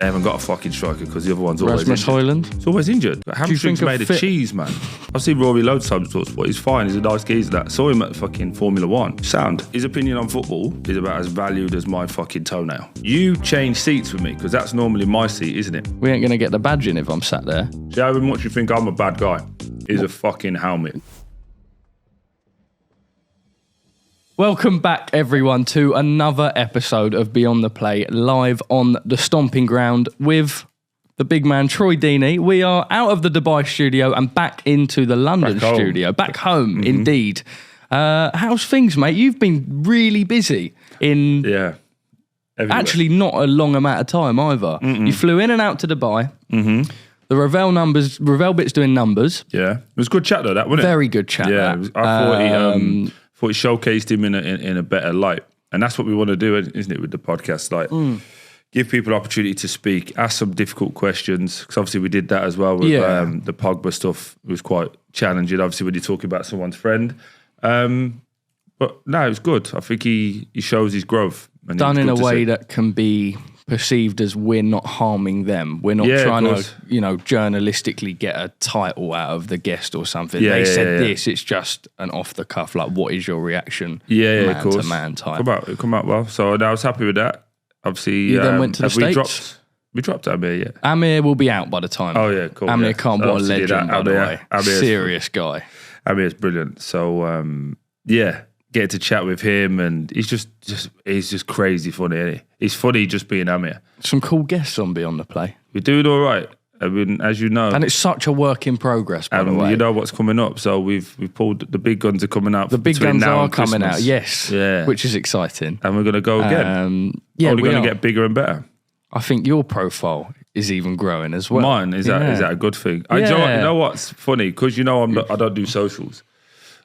They haven't got a fucking striker because the other one's always Rasmus injured. Højlund. It's always injured. Hamstrings made of cheese, man. I've seen Rory loads of times talk sport. He's fine. He's a nice geezer. That. Saw him at fucking Formula 1. Sound. His opinion on football is about as valued as my fucking toenail. You change seats with me because that's normally my seat, isn't it? We ain't going to get the badge in if I'm sat there. See how much you think I'm a bad guy? Here's a fucking helmet. Welcome back, everyone, to another episode of Beyond the Play, live on the Stomping Ground with the big man, Troy Deeney. We are out of the Dubai studio and back into the London studio. Back home, indeed. How's things, mate? You've been really busy in... Yeah. Everywhere. Actually, not a long amount of time either. You flew in and out to Dubai. The Ravel bit's doing numbers. Yeah. It was a good chat, though, that, wasn't it? Very good chat, Yeah. that. I thought he showcased him in a better light. And that's what we want to do, isn't it, with the podcast? Like, give people opportunity to speak, ask some difficult questions. Because obviously we did that as well with the Pogba stuff. It was quite challenging, obviously, when you're talking about someone's friend. But no, it was good. I think he shows his growth. And done in a way that can be perceived as we're not harming them. We're not trying to, journalistically get a title out of the guest or something. They said this, it's just an off the cuff, like, what is your reaction? Man to man type. Come out well. So I was happy with that. Obviously, you then went to the States? We dropped Amir, yeah. Amir will be out by the time. Oh, yeah, cool. Amir Khan, what a legend, by the way. Serious guy. Amir's brilliant. So, get to chat with him, and he's just crazy funny, isn't he? He's funny just being Amir. Some cool guests on Beyond the Play. We're doing all right. I mean, as you know. And it's such a work in progress, by the way. You know what's coming up. So we've pulled, the big guns are coming out. The big guns are coming out, yes. Yeah. Which is exciting. And we're going to go again. Only going to get bigger and better. I think your profile is even growing as well. Mine? Is that a good thing? You know what's funny? Because I don't do socials.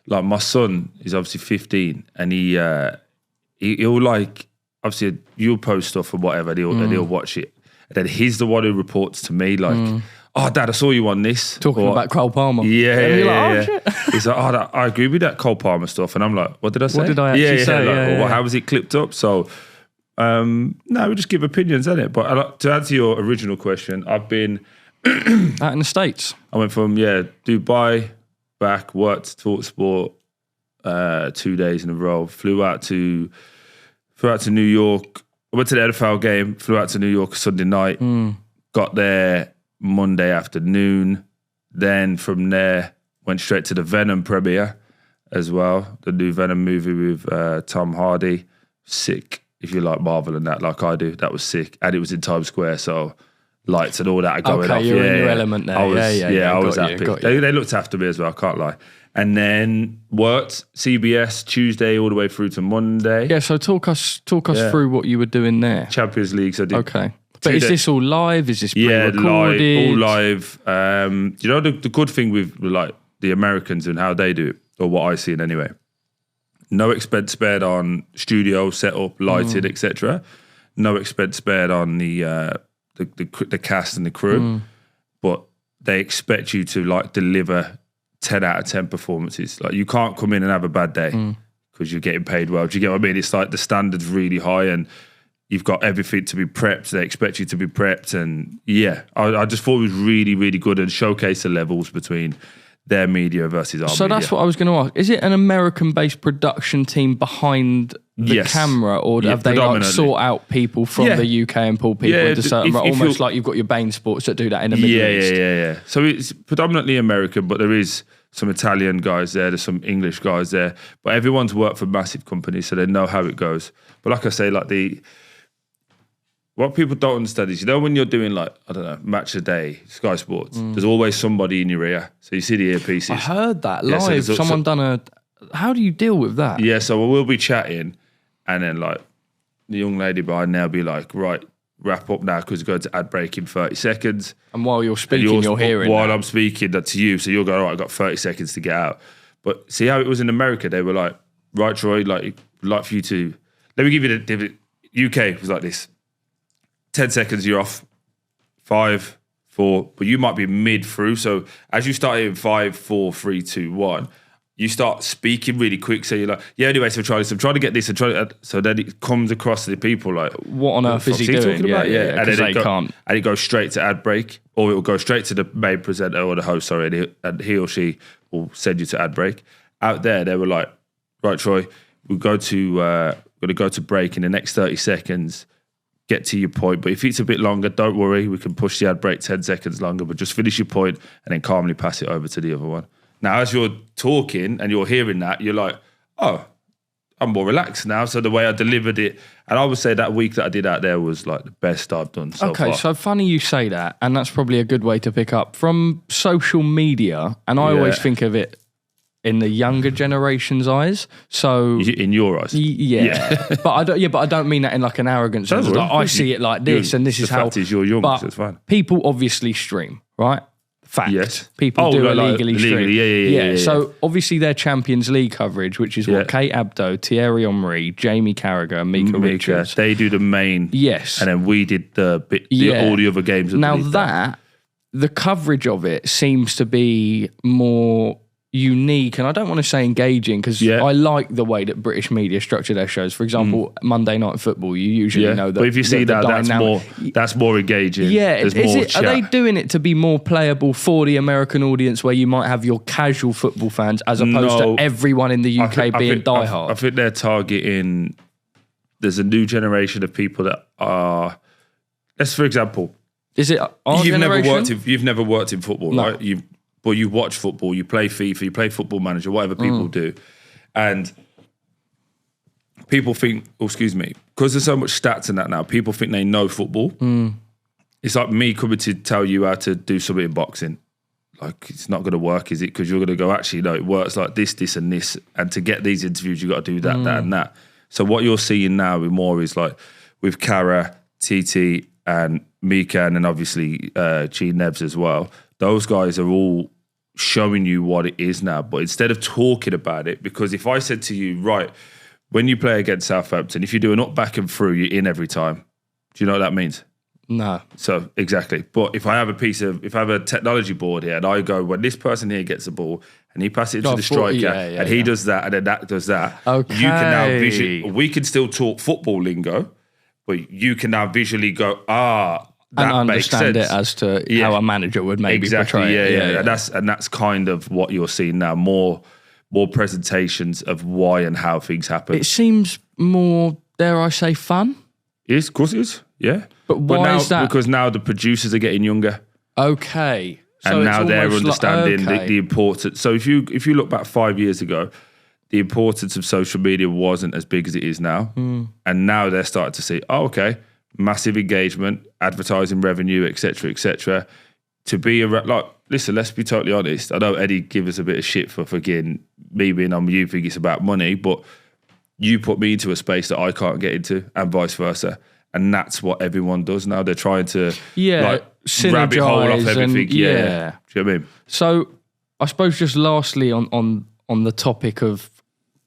Like, my son is obviously 15, and he'll like, obviously you'll post stuff or whatever, and he'll watch it. And then he's the one who reports to me like, oh, Dad, I saw you on this. Talking about Cole Palmer. Yeah. Shit. He's like, I agree with that Cole Palmer stuff. And I'm like, what did I say? What did I actually say? Well, how was it clipped up? So, no, we just give opinions, innit? But to answer your original question, I've been... out in the States. I went from, Dubai... back, worked Talk Sport 2 days in a row, flew out to New York. I went to the NFL game, flew out to New York Sunday night, got there Monday afternoon. Then from there, went straight to the Venom premiere as well, the new Venom movie with Tom Hardy. Sick, if you like Marvel and that, like I do. That was sick. And it was in Times Square, so lights and all that are going off. You're in your element there. I was happy. They looked after me as well, I can't lie. And then worked CBS Tuesday all the way through to Monday. Yeah, so talk us through what you were doing there. Champions League, so I did. Okay. But is this all live? Is this pre-recorded? Yeah, all live. The good thing with like the Americans and how they do it, or what I see anyway, no expense spared on studio setup, lighting, etc. No expense spared on the cast and the crew, but they expect you to like deliver 10 out of 10 performances. Like, you can't come in and have a bad day because you're getting paid well. Do you get what I mean? It's like the standard's really high and you've got everything to be prepped. They expect you to be prepped. And I just thought it was really, really good and showcased the levels between their media versus our media. So that's what I was going to ask. Is it an American-based production team behind the camera, or have they like sought out people from the UK and pull people into certain, almost like you've got your Bain Sports that do that in the Middle East? Yeah. So it's predominantly American, but there is some Italian guys there, there's some English guys there, but everyone's worked for massive companies, so they know how it goes. But like I say, like what people don't understand is, when you're doing like, I don't know, Match of the Day, Sky Sports, there's always somebody in your ear. So you see the earpieces. I heard that live. How do you deal with that? Yeah, so we'll be chatting and then like the young lady behind there will be like, right, wrap up now because we're going to ad break in 30 seconds. And while you're speaking, you're hearing While I'm speaking that to you, so you'll go, all right, I've got 30 seconds to get out. But see how it was in America? They were like, right, Troy, like for you to, let me give you the UK was like this. 10 seconds, you're off. 5, 4, but you might be mid through. So as you start in 5, 4, 3, 2, 1, you start speaking really quick. So you're like, yeah, anyway, so I'm trying to get this. So then it comes across to the people like, what on earth is he doing? Talking about? Yeah. And then can't. And it goes straight to ad break, or it will go straight to the main presenter or the host, and he or she will send you to ad break. Out there, they were like, right, Troy, we're going to go to break in the next 30 seconds. Get to your point, but if it's a bit longer, don't worry, we can push the ad break 10 seconds longer, but just finish your point and then calmly pass it over to the other one. Now, as you're talking and you're hearing that, you're like, oh, I'm more relaxed now. So the way I delivered it, and I would say that week that I did out there was like the best I've done so far. Okay, so funny you say that, and that's probably a good way to pick up from social media, and I always think of it in the younger generation's eyes. So in your eyes, yeah. but I don't mean that in like an arrogant sense. Like, I see it like this, and this is how. The fact is, you're young, so it's fine. People obviously stream, right? Fact. Yes. People do illegally stream. Yeah. So obviously their Champions League coverage, which is what Kate Abdo, Thierry Henry, Jamie Carragher, and Mika Richards. They do the main. Yes. And then we did all the other games. Now the coverage of it seems to be more unique, and I don't want to say engaging, because I like the way that British media structure their shows. For example, Monday Night Football, you usually know that. But if you see that's more engaging. Yeah, are they doing it to be more playable for the American audience, where you might have your casual football fans as opposed to everyone in the UK being diehard? I think they're targeting. There's a new generation of people that are. Let's, for example, is it our generation? You've never worked in football, right? But you watch football, you play FIFA, you play Football Manager, whatever people do. And people think, because there's so much stats in that now, people think they know football. It's like me coming to tell you how to do something in boxing. Like, it's not going to work, is it? Because you're going to go, actually, no, it works like this, this, and this. And to get these interviews, you've got to do that, that, and that. So what you're seeing now with more is like with Cara, TT, and Mika, and then obviously Chi Nebs as well. Those guys are all showing you what it is now. But instead of talking about it, because if I said to you, right, when you play against Southampton, if you do an up, back and through, you're in every time. Do you know what that means? No. So, exactly. But if I have a technology board here and I go, when this person here gets the ball and he passes it to the striker and he does that and then that does that, you can now visually, we can still talk football lingo, but you can now visually go, that and understand makes sense. It as to how a manager would maybe portray it. Yeah. And that's kind of what you're seeing now. More presentations of why and how things happen. It seems more, dare I say, fun. Yes, of course it is. Yeah. But why now, is that? Because now the producers are getting younger. Okay. So and now they're understanding the importance. So if you look back 5 years ago, the importance of social media wasn't as big as it is now. And now they're starting to see, massive engagement, advertising revenue, etc., to be listen, let's be totally honest. I know Eddie give us a bit of shit for forgetting me being on you think it's about money, but you put me into a space that I can't get into, and vice versa. And that's what everyone does now. They're trying to rabbit hole off everything. Do you know what I mean? So I suppose just lastly on the topic of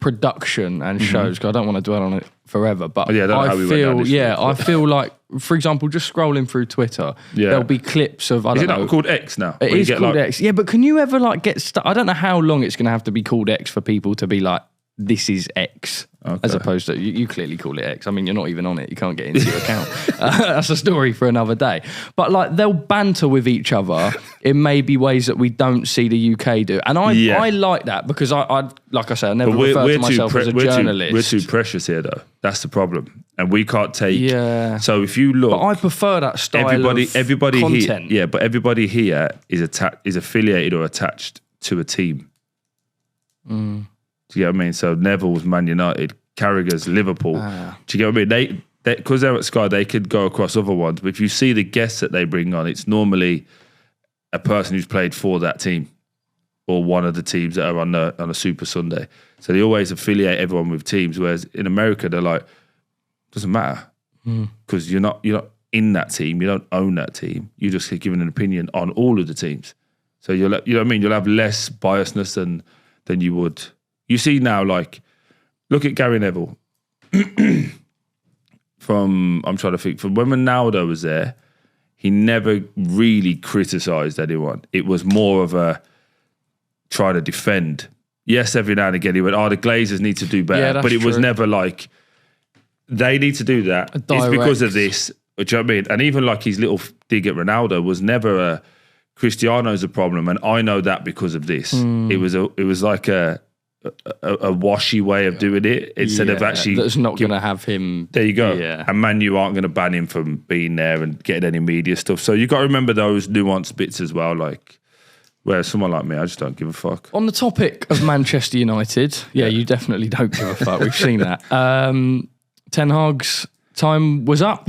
production and shows, because I don't want to dwell on it forever, but I feel like, for example, just scrolling through Twitter, there'll be clips of, Is it not called X now? It is called X. Yeah, but can you ever get stuck? I don't know how long it's going to have to be called X for people to be like, this is X, as opposed to, you clearly call it X. I mean, you're not even on it. You can't get into your account. That's a story for another day. But like, they'll banter with each other in maybe ways that we don't see the UK do. And I like that, because I like I said, I never refer to myself as a journalist. We're too precious here, though. That's the problem. And we can't take... Yeah. So if you look... But I prefer that style of content. Here, but everybody here is affiliated or attached to a team. Do you get what I mean? So Neville was Man United, Carragher's Liverpool. Do you get what I mean? Because they're at Sky, they could go across other ones. But if you see the guests that they bring on, it's normally a person who's played for that team or one of the teams that are on a Super Sunday. So they always affiliate everyone with teams. Whereas in America, they're like, doesn't matter, because you're not in that team. You don't own that team. You just get given an opinion on all of the teams. So you know what I mean? You'll have less biasness than you would. You see now, like, look at Gary Neville. I'm trying to think, from when Ronaldo was there, he never really criticised anyone. It was more of a try to defend yes, every now and again he went, the Glazers need to do better. Yeah, that's but it was true. never like, they need to do that. It's because of this. Do you know what I mean? And even like his little dig at Ronaldo was never a, Cristiano's a problem, and I know that because of this. It was like a washy way of doing it instead of actually. That's not going to have him. There you go. Yeah. And Man U aren't going to ban him from being there and getting any media stuff. So you got to remember those nuanced bits as well. Like, where someone like me, I just don't give a fuck. On the topic of Manchester United, you definitely don't give a fuck. We've seen that. Ten Hag's time was up.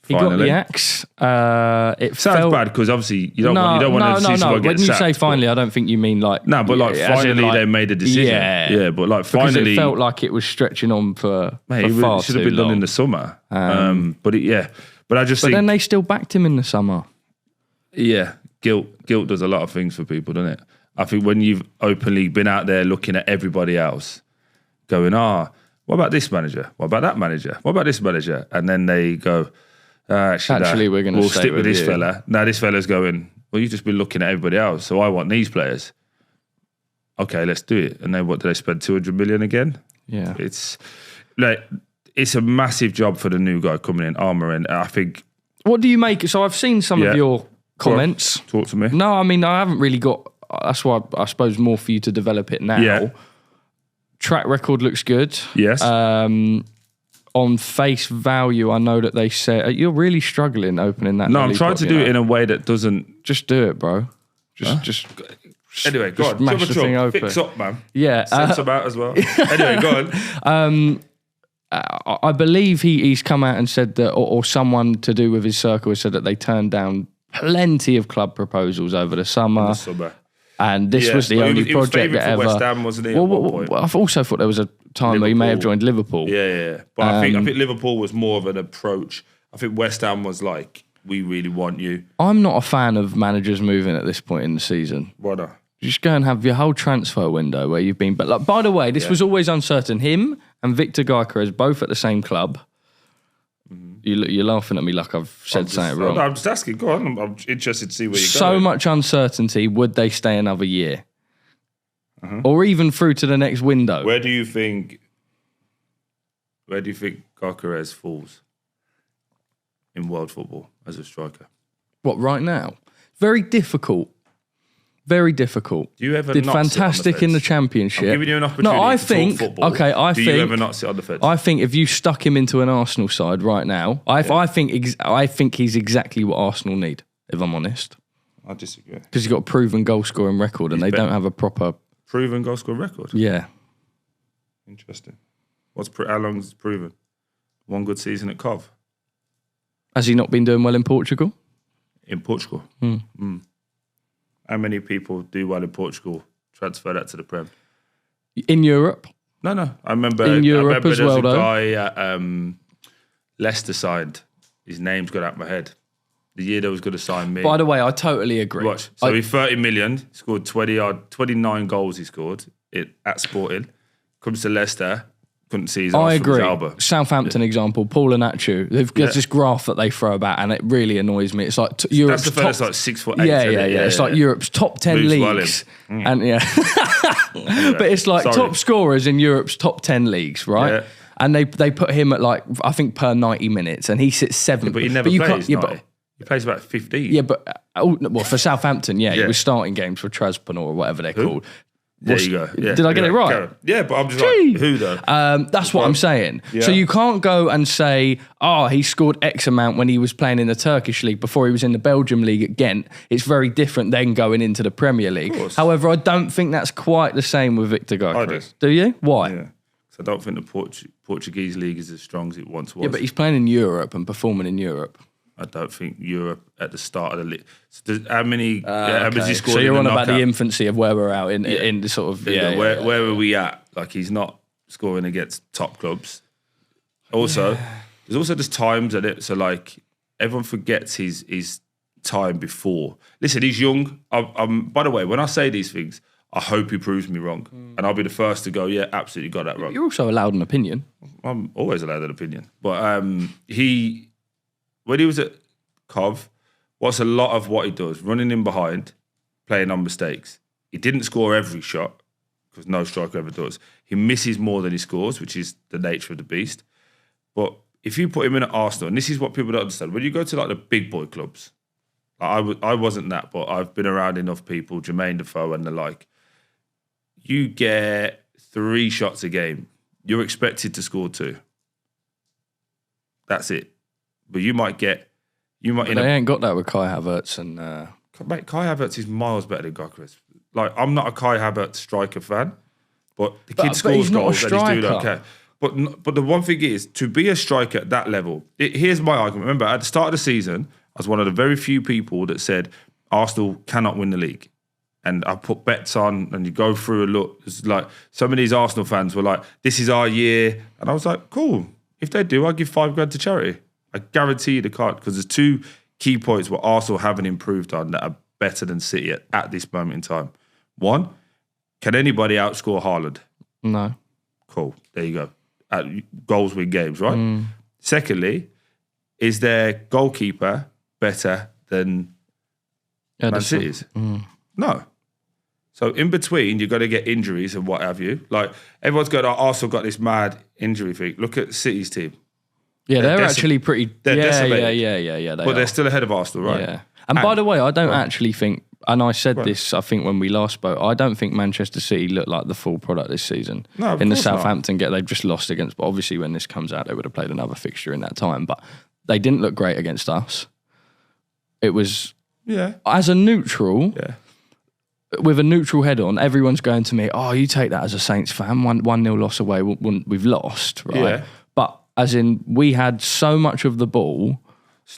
He got the axe. It sounds bad because obviously you don't want to see someone get When you sacked, say finally, I don't think you mean like finally they made a decision. Yeah, but like finally, because it felt like it was stretching on for far it should have been long. done in the summer. But I just think. But then they still backed him in the summer. Yeah, guilt does a lot of things for people, doesn't it? I think when you've openly been out there looking at everybody else, going, what about this manager? What about that manager? What about this manager? And then they go. Actually, we're going to stick with this fella. Now this fella's going, well, you've just been looking at everybody else, so I want these players. Okay, let's do it. And then what, do they spend 200 million again? Yeah. It's a massive job for the new guy coming in, Amorim. I think. What do you make? So I've seen some of your comments. Talk to me. No, I mean, I haven't really got, that's why I suppose more for you to develop it now. Yeah. Track record looks good. Yes. On face value, I know that they say you're really struggling opening that. No, I'm trying to do it in a way that doesn't. Just do it, bro. Just. Anyway, go on. Smash the thing open. Fix up, man. Yeah, Send some out as well. Anyway, go on. I believe he's come out and said that, or someone to do with his circle has said that they turned down plenty of club proposals over the summer. And this was the only project that ever. West Ham, wasn't he? At one point? I've also thought there was a time where he may have joined Liverpool. Yeah. But I think Liverpool was more of an approach. I think West Ham was like, we really want you. I'm not a fan of managers moving at this point in the season. Why not? Just go and have your whole transfer window where you've been. But like, by the way, this was always uncertain. Him and Victor Gyökeres both at the same club. You're laughing at me like I've said something wrong. I'm just asking. Go on. I'm interested to see where you're going. So much uncertainty. Would they stay another year? Or even through to the next window? Where do you think Gyökeres falls in world football as a striker? What, right now? Very difficult. Very difficult. Do you ever did not fantastic sit on the in the fence? championship? I'm giving you an opportunity to talk football. Do you ever not sit on the fence? I think if you stuck him into an Arsenal side right now, I think he's exactly what Arsenal need, if I'm honest. I disagree. Because he's got a proven goal scoring record and they don't have a proper... Proven goal scoring record? Yeah. Interesting. How long is it proven? One good season at Cov? Has he not been doing well in Portugal? In Portugal? How many people do well in Portugal transfer that to the Prem? In Europe? No. I remember as well, there's a guy at Leicester signed. His name's got out of my head. The year they was going to sign me. By the way, I totally agree. Watch. So he's 30 million, he scored 29 goals he scored at Sporting. Comes to Leicester, couldn't see his I arse from his agree. elbow. Example, Paul Anachu. There's this graph that they throw about and it really annoys me. It's like Europe's That's the first like 6'8". Yeah. It's like Europe's top 10 Moves leagues. well And but it's like top scorers in Europe's top 10 leagues, right? Yeah. And they put him at like, I think per 90 minutes and he sits 7th. But he never plays, he plays about 15. Yeah, but for Southampton, he was starting games for Transpreneur or whatever they're called. There you go. Yeah. Did I get it right? Yeah, but I'm just like, who though? That's what I'm saying. Yeah. So you can't go and say, he scored X amount when he was playing in the Turkish league before he was in the Belgium league at Ghent. It's very different than going into the Premier League. However, I don't think that's quite the same with Victor Gyökeres. Do you? Why? Yeah. So I don't think the Portuguese league is as strong as it once was. Yeah, but he's playing in Europe and performing in Europe. I don't think Europe at the start of the league. So how many? How many he scored? So you're in on the about the knockout? infancy of where we're out in the sort of Where are we at? Like he's not scoring against top clubs. Also, there's also just times at it. So like everyone forgets his time before. Listen, he's young. By the way, when I say these things, I hope he proves me wrong, and I'll be the first to go, yeah, absolutely got that wrong. You're also allowed an opinion. I'm always allowed an opinion, but when he was at Cov, what's a lot of what he does, running in behind, playing on mistakes. He didn't score every shot because no striker ever does. He misses more than he scores, which is the nature of the beast. But if you put him in at Arsenal, and this is what people don't understand, when you go to like the big boy clubs, I wasn't that, but I've been around enough people, Jermaine Defoe and the like, you get 3 shots a game. You're expected to score 2. That's it. But you might. They ain't got that with Kai Havertz and. Mate, Kai Havertz is miles better than Gyökeres. Like, I'm not a Kai Havertz striker fan, but the kid scores goals and he's doing okay. But the one thing is, to be a striker at that level, here's my argument. Remember, at the start of the season, I was one of the very few people that said Arsenal cannot win the league. And I put bets on, and you go through a look. It's like some of these Arsenal fans were like, "This is our year," and I was like, "Cool. If they do, I'll give £5,000 to charity. I guarantee you the card." Because there's 2 key points what Arsenal haven't improved on that are better than City at this moment in time. 1, can anybody outscore Haaland? No. Cool. There you go. Goals win games, right? Secondly, is their goalkeeper better than Man City's? No. So in between, you've got to get injuries and what have you. Like, everyone's going, Arsenal got this mad injury thing. Look at City's team. Yeah, they're actually pretty... They're decimated. Yeah. But they're still ahead of Arsenal, right? Yeah. And by the way, I don't actually think, and I said this, I think, when we last spoke, I don't think Manchester City look like the full product this season. No, in the Southampton game, they've just lost against, but obviously when this comes out, they would have played another fixture in that time. But they didn't look great against us. It was... Yeah. As a neutral... Yeah. With a neutral head on, everyone's going to me, oh, you take that as a Saints fan, 1-0 loss away, we've lost, right? Yeah. But as in, we had so much of the ball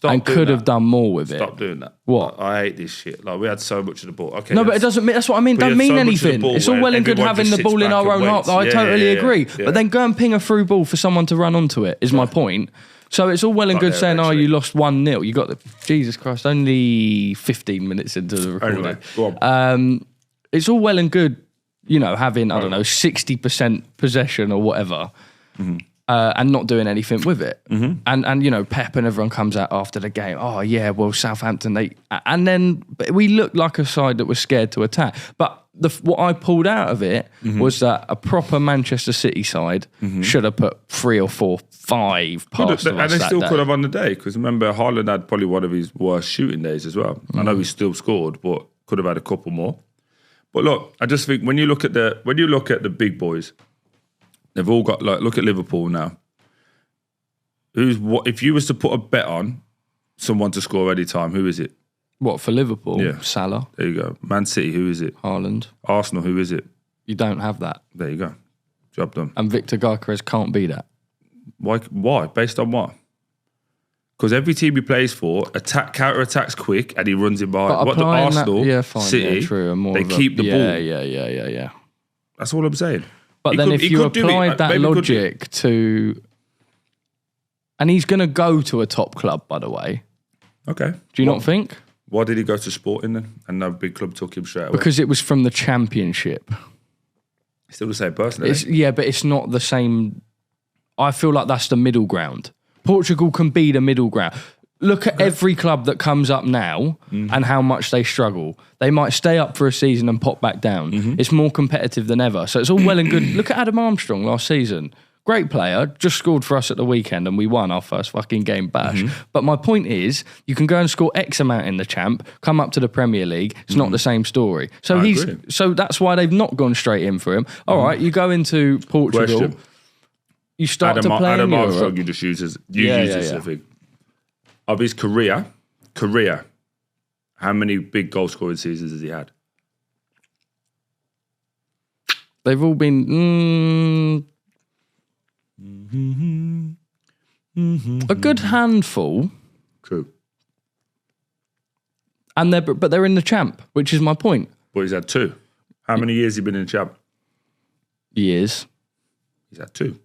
and could have done more with it. Stop doing that. What? I hate this shit. Like, we had so much of the ball. Okay. No, but it doesn't mean, that's what I mean. Don't mean anything. It's all well and good having the ball in our own half. I totally agree. Yeah. But then go and ping a through ball for someone to run onto it, is my point. So it's all well and good saying, oh, you lost 1-0. You got the... Jesus Christ, only 15 minutes into the recording. Anyway, go on. It's all well and good, having, I don't know, 60% possession or whatever, and not doing anything with it. And Pep and everyone comes out after the game, oh, yeah, well, Southampton, and then we looked like a side that was scared to attack. But what I pulled out of it was that a proper Manchester City side should have put 3 or 4, 5 past us. And they still could have on the day, because remember, Haaland had probably one of his worst shooting days as well. I know he still scored, but could have had a couple more. But look, I just think when you look at the big boys, they've all got, like, look at Liverpool now. If you was to put a bet on someone to score any time, who is it? What, for Liverpool? Yeah. Salah. There you go. Man City, who is it? Haaland. Arsenal, who is it? You don't have that. There you go. Job done. And Victor Gyökeres can't be that. Why? Based on what? Because every team he plays for, counter-attacks quick, and he runs in behind. What the Arsenal, City, they keep the ball. Yeah. That's all I'm saying. But then if you applied that logic to... And he's going to go to a top club, by the way. Okay. Do you not think? Why did he go to Sporting then? And no big club took him straight away? Because it was from the Championship. Still the same person, isn't it? Yeah, but it's not the same... I feel like that's the middle ground. Portugal can be the middle ground. Look at every club that comes up now and how much they struggle. They might stay up for a season and pop back down. It's more competitive than ever. So it's all well and good. Look at Adam Armstrong last season. Great player, just scored for us at the weekend and we won our first fucking game bash. But my point is, you can go and score X amount in the Champ, come up to the Premier League, it's not the same story. So so that's why they've not gone straight in for him. All right, you go into Portugal... Question. You start to play Adam in Europe. Armstrong, you just use as a thing. Of his career, how many big goal scoring seasons has he had? They've all been a good handful. True. And they're in the Champ, which is my point. But he's had 2. How many years has he been in Champ? Years. He's had 2.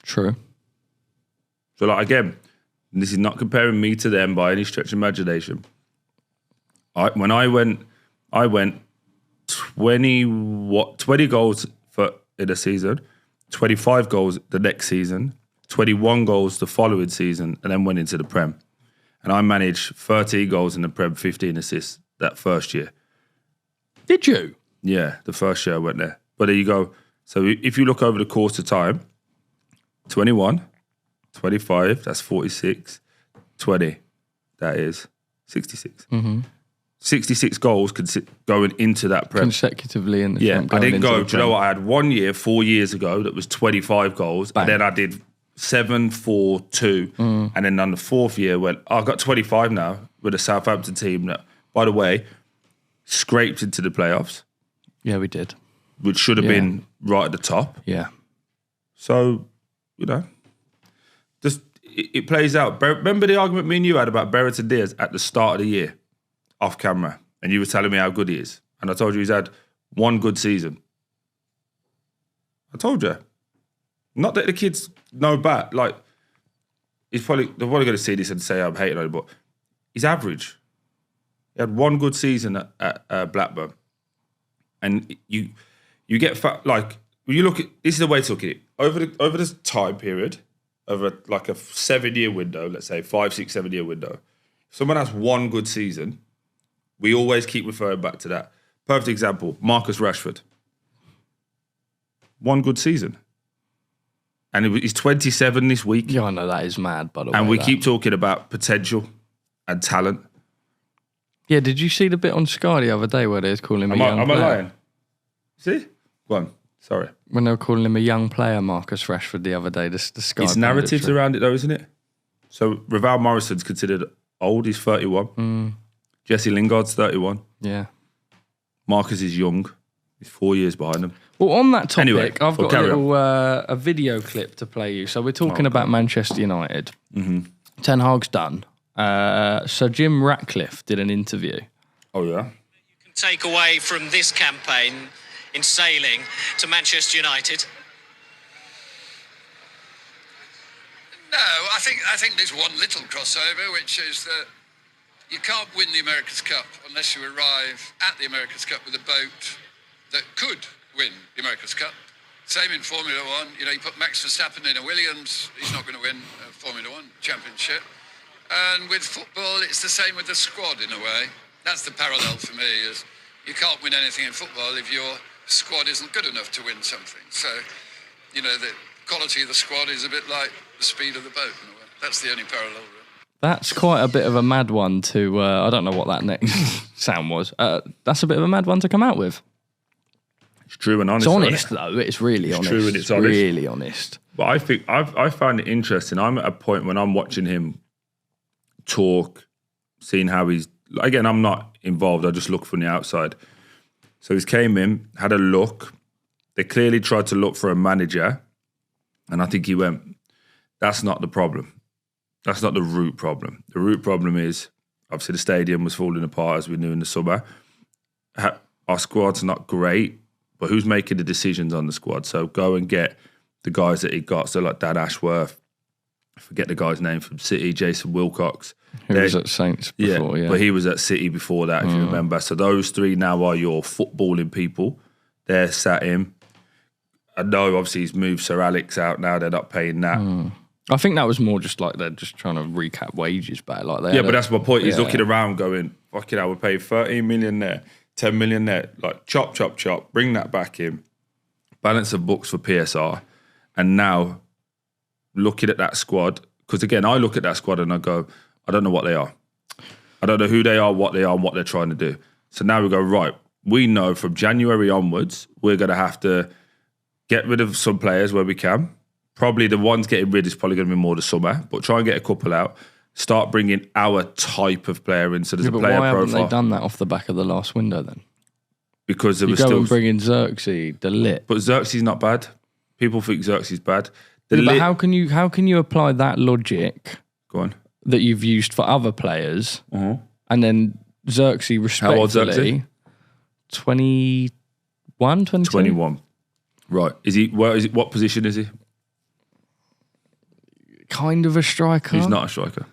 True. So, like, again, this is not comparing me to them by any stretch of imagination. When I went 20 goals in a season, 25 goals the next season, 21 goals the following season, and then went into the Prem. And I managed 13 goals in the Prem, 15 assists that first year. Did you? Yeah, the first year I went there. But there you go. So if you look over the course of time, 21, 25, that's 46, 20, that is 66. 66 goals going into that Prem. Consecutively in the Yeah, champ, I didn't going go, into do you know what? I had 1 year, 4 years ago, that was 25 goals. Bang. And then I did 7, 4, 2. And then on the fourth year, I got 25 now with a Southampton team that, by the way, scraped into the playoffs. Yeah, we did. Which should have been right at the top. Yeah. So, just it plays out. Remember the argument me and you had about Brereton Diaz at the start of the year, off camera, and you were telling me how good he is, and I told you he's had one good season. I told you. Not that the kids know bad. Like, they're probably going to see this and say I'm hating on him, but he's average. He had one good season at Blackburn, and you get like when you look at this is the way to look at it over this time period, over like a 7-year window, let's say 5, 6, 7-year window. If someone has one good season, we always keep referring back to that. Perfect example: Marcus Rashford. One good season. And he's 27 this week. Yeah, I know, that is mad, by the way. And we keep talking about potential and talent. Yeah, did you see the bit on Sky the other day where they was calling him a young player? Am I lying? See? Go on. Sorry. When they were calling him a young player, Marcus Rashford, the other day, the Sky. It's narratives around it though, isn't it? So Raval Morrison's considered old, he's 31. Jesse Lingard's 31. Yeah. Marcus is young. He's 4 years behind him. Well, on that topic, Anyway, I've got a little a video clip to play you. So we're talking about Manchester United. Ten Hag's done. Sir Jim Ratcliffe did an interview. Oh, yeah? You can take away from this campaign in sailing to Manchester United? No, I think there's one little crossover, which is that you can't win the America's Cup unless you arrive at the America's Cup with a boat that could win the America's Cup. Same in Formula One. You know, you put Max Verstappen in a Williams, he's not going to win a Formula One championship. And with football, it's the same with the squad in a way. That's the parallel for me, is you can't win anything in football if your squad isn't good enough to win something. So, you know, the quality of the squad is a bit like the speed of the boat in a way. That's the only parallel, really. That's quite a bit of a mad one to, I don't know what that next sound was. That's a bit of a mad one to come out with. It's true and honest. It's honest, though. It's really honest. True and it's honest. Really honest. But I think I find it interesting. I'm at a point when I'm watching him talk, seeing how he's... Again, I'm not involved. I just look from the outside. So he's came in, had a look. They clearly tried to look for a manager. And I think he went, that's not the problem. That's not the root problem. The root problem is, obviously the stadium was falling apart as we knew in the summer. Our squad's not great, but who's making the decisions on the squad? So go and get the guys that he got. So like Dan Ashworth, I forget the guy's name from City, Jason Wilcox. Who was at Saints before, yeah. But he was at City before that, if you remember. So those three now are your footballing people. They're sat in. I know obviously he's moved Sir Alex out now. They're not paying that. I think that was more just like they're just trying to recap wages back. Like but that's my point. He's looking around going, fucking hell, we're paying 13 million there, 10 million there. Like, chop, chop, chop. Bring that back in. Balance of books for PSR. And now, looking at that squad, because again, I look at that squad and I go, I don't know what they are. I don't know who they are, what and what they're trying to do. So now we go, right, we know from January onwards, we're going to have to get rid of some players where we can. Probably the ones getting rid is probably going to be more the summer, but try and get a couple out. Start bringing our type of player in. So there's a player why profile. Haven't they done that off the back of the last window then? Because there you was go still... and bring in Xerxes, the lit. But Xerxes not bad. People think Xerxes bad. But how can you apply that logic Go on. that you've used for other players and then Xerxes respectfully... How old Xerxes? 21, 22? 21. Right. What position is he? Kind of a striker. He's not a striker.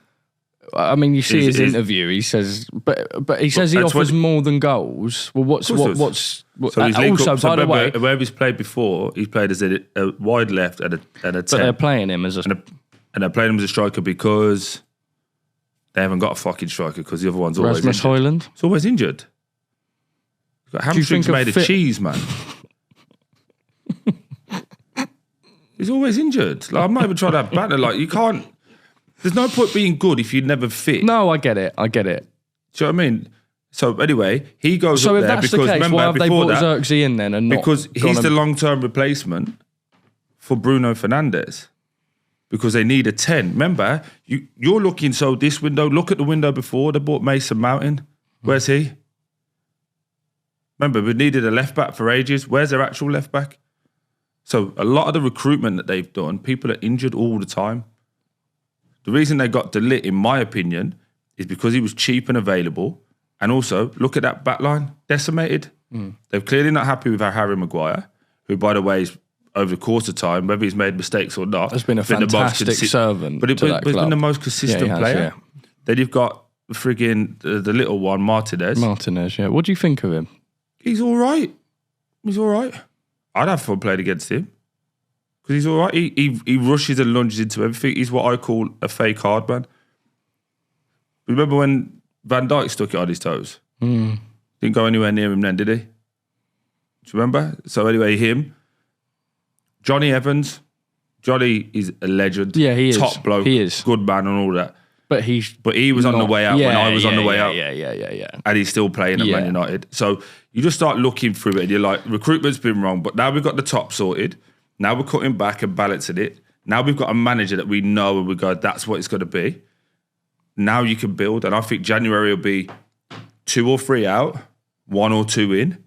I mean, you see his interview. He says, but he says he offers more than goals. Well, So he's also, by the way, where he's played before, he's played as a wide left and a 10. But they're playing him as a... And they're playing him as a striker because they haven't got a fucking striker because the other one's always Rasmus injured. Højlund. He's always injured. He's got hamstrings made of cheese, man. He's always injured. Like, I'm not even trying to have banter. Like, you can't. There's no point being good if you're never fit. No, I get it. Do you know what I mean? So anyway, he goes So up if there that's because the case, remember why have they before brought that, Xerxes in then and not because gone he's and- the long-term replacement for Bruno Fernandes. Because they need a 10. Remember, you're looking, so this window, look at the window before, they bought Mason Mountain. Where's he? Remember, we needed a left-back for ages. Where's their actual left-back? So a lot of the recruitment that they've done, people are injured all the time. The reason they got Delit, in my opinion, is because he was cheap and available. And also, look at that back line, decimated. They're clearly not happy with our Harry Maguire, who, by the way, is over the course of time, whether he's made mistakes or not, has been a fantastic servant but to that he's club. been the most consistent Yeah, he has, player. yeah. Then you've got frigging the little one, Martinez. Yeah. What do you think of him? He's all right. I'd have fun playing against him because he's all right. He rushes and lunges into everything. He's what I call a fake hard man. Remember when Van Dijk stuck it on his toes? Didn't go anywhere near him then, did he? Do you remember? So anyway, him. Johnny Evans. Johnny is a legend. Yeah, he is. Top bloke. He is. Good man and all that. But he was on the way out when I was on the way out. Yeah. And he's still playing at Man United. So you just start looking through it and you're like, recruitment's been wrong, but now we've got the top sorted. Now we're cutting back and balancing it. Now we've got a manager that we know and we go, that's what it's going to be. Now you can build. And I think January will be 2 or 3 out, 1 or 2 in.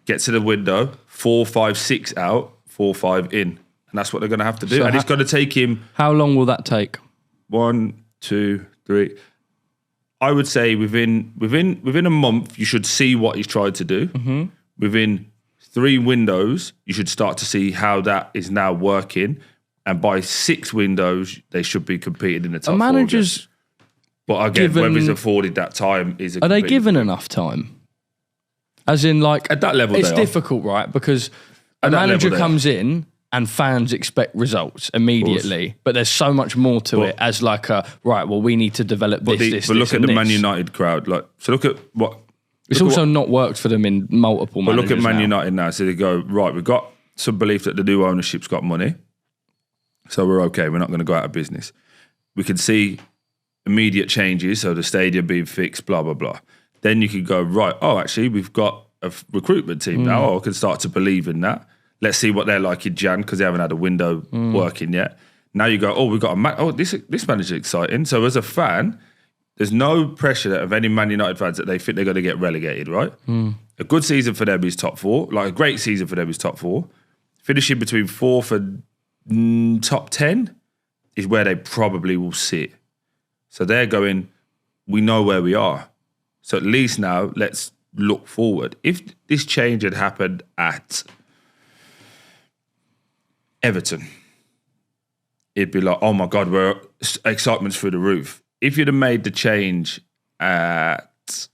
Get to the window, 4, 5, 6 out, 4, 5 in. And that's what they're going to have to do. So and it's going to take him... How long will that take? 1, 2, 3. I would say within a month, you should see what he's tried to do. Mm-hmm. Within 3 windows, you should start to see how that is now working. And by 6 windows, they should be competing in the top 4 managers again. But again, whether he's afforded that time is a Are they given enough time? As in, like... At that level, it's they are. difficult, right? Because a At that manager level, they comes in and fans expect results immediately. But there's so much more to it as like a, right, well, we need to develop this, But look at and the this. Man United crowd. So look at what... It's also not worked for them in multiple But managers look at Man now. United now. So they go, right, we've got some belief that the new ownership's got money. So we're okay. We're not going to go out of business. We can see immediate changes. So the stadium being fixed, blah, blah, blah. Then you can go, right, actually, we've got a recruitment team now. I can start to believe in that. Let's see what they're like in Jan because they haven't had a window working yet. Now you go, we've got this manager's exciting. So as a fan, there's no pressure of any Man United fans that they think they're going to get relegated, right? A good season for them is top 4. Like a great season for them is top 4. Finishing between 4th and top 10 is where they probably will sit. So they're going, we know where we are. So at least now let's look forward. If this change had happened at Everton, it'd be like, oh my God, excitement's through the roof. If you'd have made the change at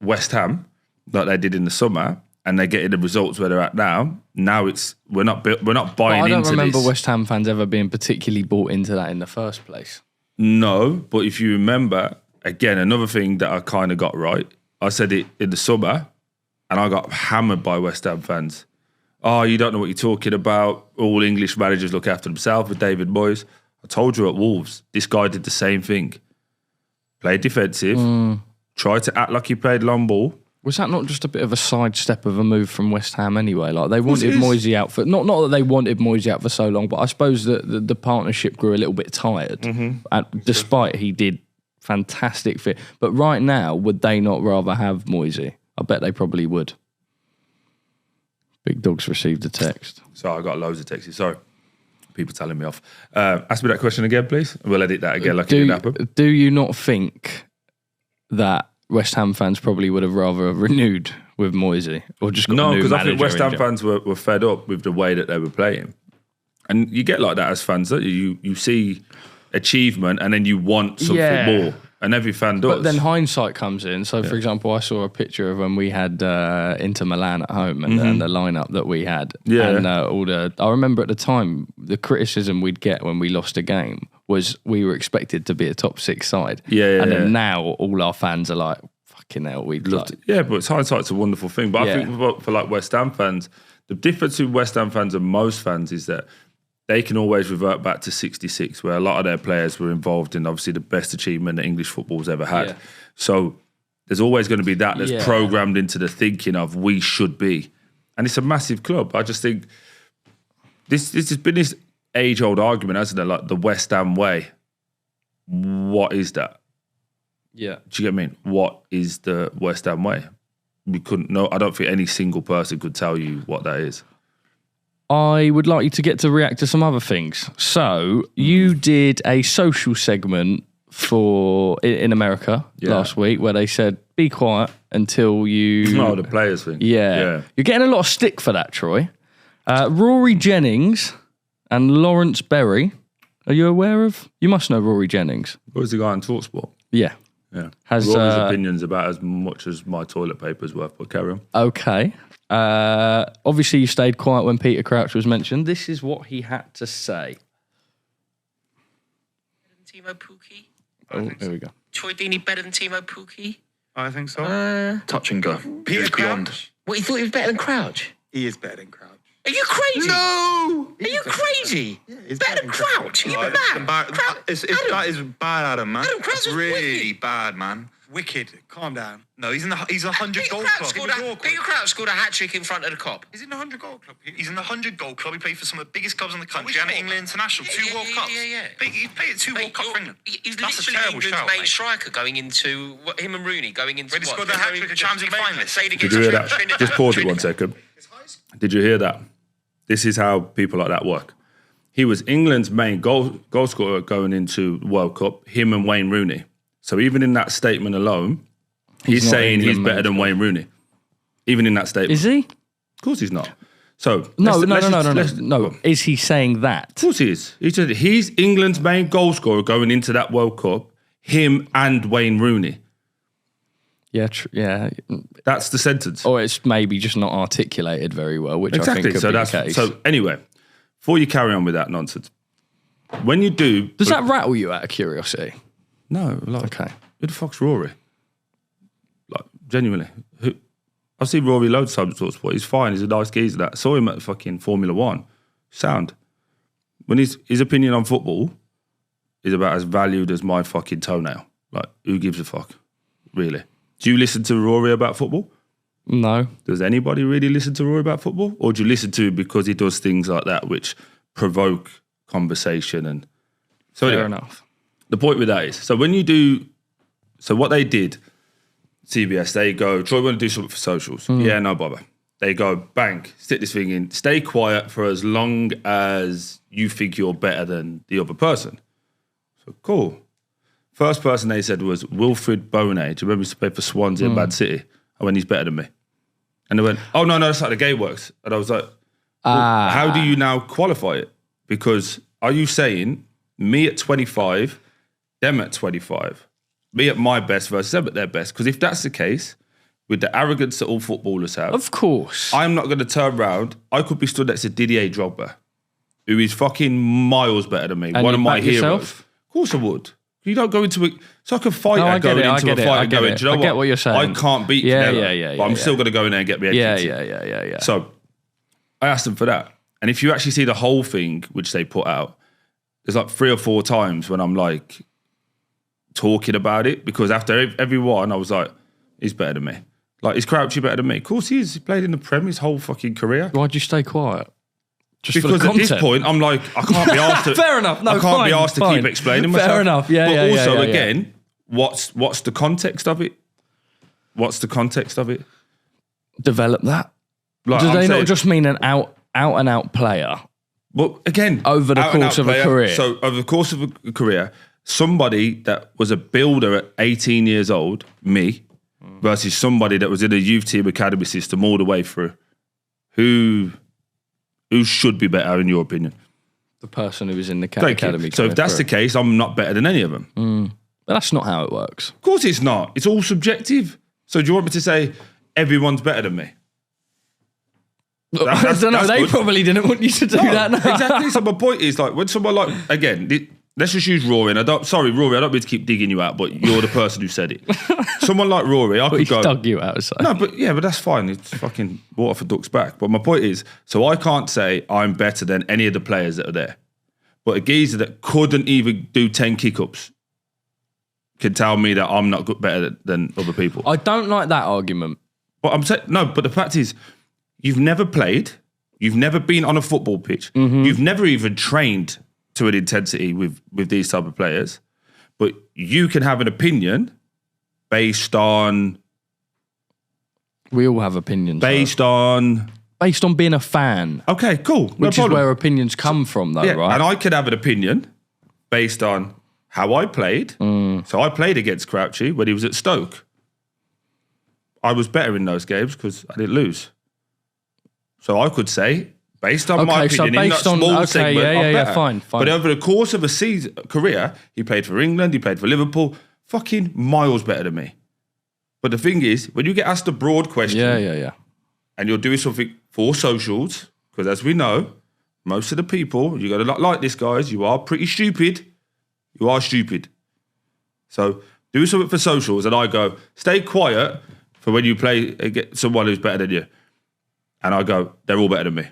West Ham, like they did in the summer, and they're getting the results where they're at now we're not buying into this. I don't remember West Ham fans ever being particularly bought into that in the first place. No, but if you remember, again, another thing that I kind of got right, I said it in the summer, and I got hammered by West Ham fans. Oh, you don't know what you're talking about. All English managers look after themselves with David Moyes. I told you at Wolves, this guy did the same thing. Played defensive, tried to act like he played long ball. Was that not just a bit of a sidestep of a move from West Ham anyway? Like they wanted Moyes out for not that they wanted Moyes out for so long, but I suppose that the partnership grew a little bit tired. Despite he did fantastic fit, but right now would they not rather have Moyes? I bet they probably would. Big Dog's received a text. So I got loads of texts. Sorry, people telling me off. Ask me that question again, please. We'll edit that again like it didn't happen. Do you not think that West Ham fans probably would have rather renewed with Moyes or just got a new because I think manager West Ham in fans were fed up with the way that they were playing. And you get like that as fans, don't you? You see achievement and then you want something more. And every fan does. But then hindsight comes in. So, for example, I saw a picture of when we had Inter Milan at home and the lineup that we had. Yeah. And I remember at the time, the criticism we'd get when we lost a game was we were expected to be a top 6 side. And then now all our fans are like, fucking hell, we'd love to. Yeah, but hindsight's a wonderful thing. But I think for like West Ham fans, The difference with West Ham fans and most fans is that they can always revert back to 66, where a lot of their players were involved in obviously the best achievement that English football's ever had. Yeah. So there's always going to be that that's programmed into the thinking of we should be. And it's a massive club. I just think this has been this age-old argument, hasn't it? Like the West Ham way. What is that? Yeah. Do you get what I mean? What is the West Ham way? We couldn't know. I don't think any single person could tell you what that is. I would like you to get to react to some other things. So you did a social segment in America last week where they said, be quiet until you... Oh, the players thing. Yeah. You're getting a lot of stick for that, Troy. Rory Jennings and Lawrence Berry. Are you aware of... You must know Rory Jennings. Who's the guy on TalkSport? Yeah. Yeah. Has Rory's opinions about as much as my toilet paper's worth, but carry on. Okay. Obviously, you stayed quiet when Peter Crouch was mentioned. This is what he had to say. Timo Pukki? Oh, there we go. Troy Deeney better than Timo Pukki? I think so. Touch and go. Peter Crouch. What, you thought he was better than Crouch? He is better than Crouch. Are you crazy? No! Are you crazy? He's better than Crouch? Are you mad? That is bad, Adam, man. Adam Crouch That's was really wicked. bad, man. Wicked. Calm down. No, he's a 100 goal club. Peter Crouch scored a hat-trick in front of the Kop. He's in the 100 goal club. He's in the 100 goal club. He played for some of the biggest clubs in the country and England International. Two World Cups. He played at two World Cups for England. He's That's a literally terrible England's shout, main mate. striker going into him and Rooney going into He scored the hat-trick at Champions League finalists. Did you hear that? Just pause it 1 second. Did you hear that? This is how people like that work. He was England's main goal scorer going into the World Cup, him and Wayne Rooney. So even in that statement alone, he's saying he's better than Wayne Rooney. Even in that statement. Is he? Of course he's not. So No. Is he saying that? Of course he is. He said he's England's main goal scorer going into that World Cup, him and Wayne Rooney. Yeah, That's the sentence. Or it's maybe just not articulated very well, which I think could be the case. So anyway, before you carry on with that nonsense, when you do... Does that rattle you out of curiosity? No. Okay. Who the fuck's Rory? Like, genuinely. I've seen Rory loads of times at TalkSport. He's fine. He's a nice geezer. That. I saw him at fucking Formula 1. Sound. When his opinion on football is about as valued as my fucking toenail. Like, who gives a fuck? Really? Do you listen to Rory about football? No. Does anybody really listen to Rory about football? Or do you listen to him because he does things like that which provoke conversation? And so Fair anyway, enough. The point with that is, so when you do, so what they did, CBS, they go, Troy, want to do something for socials? Yeah, no bother. They go, bang, stick this thing in, stay quiet for as long as you think you're better than the other person. So cool. First person they said was Wilfred Bonet. Do you remember he played for Swansea and Man City? I went, he's better than me. And they went, oh, no, that's how the game works. And I was like, well, how do you now qualify it? Because are you saying me at 25, them at 25, me at my best versus them at their best? Because if that's the case, with the arrogance that all footballers have, of course, I'm not going to turn around. I could be stood next to Didier Drogba, who is fucking miles better than me, and one of my heroes. Yourself? Of course I would. You don't go into a... It's like a fighter going into a fight and going, do you know what? I get what you're saying. I can't beat Canelo, but I'm still going to go in there and get me head kicked. Yeah. So I asked them for that. And if you actually see the whole thing, which they put out, there's like 3 or 4 times when I'm like talking about it, because after every one, I was like, he's better than me. Like, is Crouchy better than me? Of course he is. He played in the Prem his whole fucking career. Why'd you stay quiet? Just because at this point, I'm like, I can't be asked to... Fair enough. No, I can't be asked to keep explaining myself. Fair enough. But also, again, what's the context of it? What's the context of it? Develop that. Like, Do they not just mean an out and out player? Well, again, over the course of a career. So over the course of a career, somebody that was a builder at 18 years old, me, versus somebody that was in a youth team academy system all the way through, who should be better in your opinion? The person who was in the academy. So if that's the case, I'm not better than any of them. But that's not how it works. Of course it's not. It's all subjective. So do you want me to say everyone's better than me? I don't know. They probably didn't want you to do that. No. Exactly. So my point is, like, when someone like, again, let's just use Rory. And sorry, Rory, I don't mean to keep digging you out, but you're the person who said it. Someone like Rory, I could go. Dug you out. So. No, but that's fine. It's fucking water for duck's back. But my point is, so I can't say I'm better than any of the players that are there. But a geezer that couldn't even do 10 kick-ups can tell me that I'm not better than other people. I don't like that argument. But I'm saying, no, but the fact is, you've never played, you've never been on a football pitch, you've never even trained to an intensity with these type of players, but you can have an opinion based on... We all have opinions. Based on being a fan. Okay, cool. Which is where opinions come from, though, right? And I could have an opinion based on how I played. So I played against Crouchy when he was at Stoke. I was better in those games because I didn't lose. So I could say, based on my opinion, in that small segment, I'm better. Fine. But over the course of a career, he played for England, he played for Liverpool, fucking miles better than me. But the thing is, when you get asked a broad question, and you're doing something for socials, because as we know, most of the people, you got to not like this, guys, you are pretty stupid. You are stupid. So do something for socials, and I go, stay quiet for when you play against someone who's better than you. And I go, they're all better than me.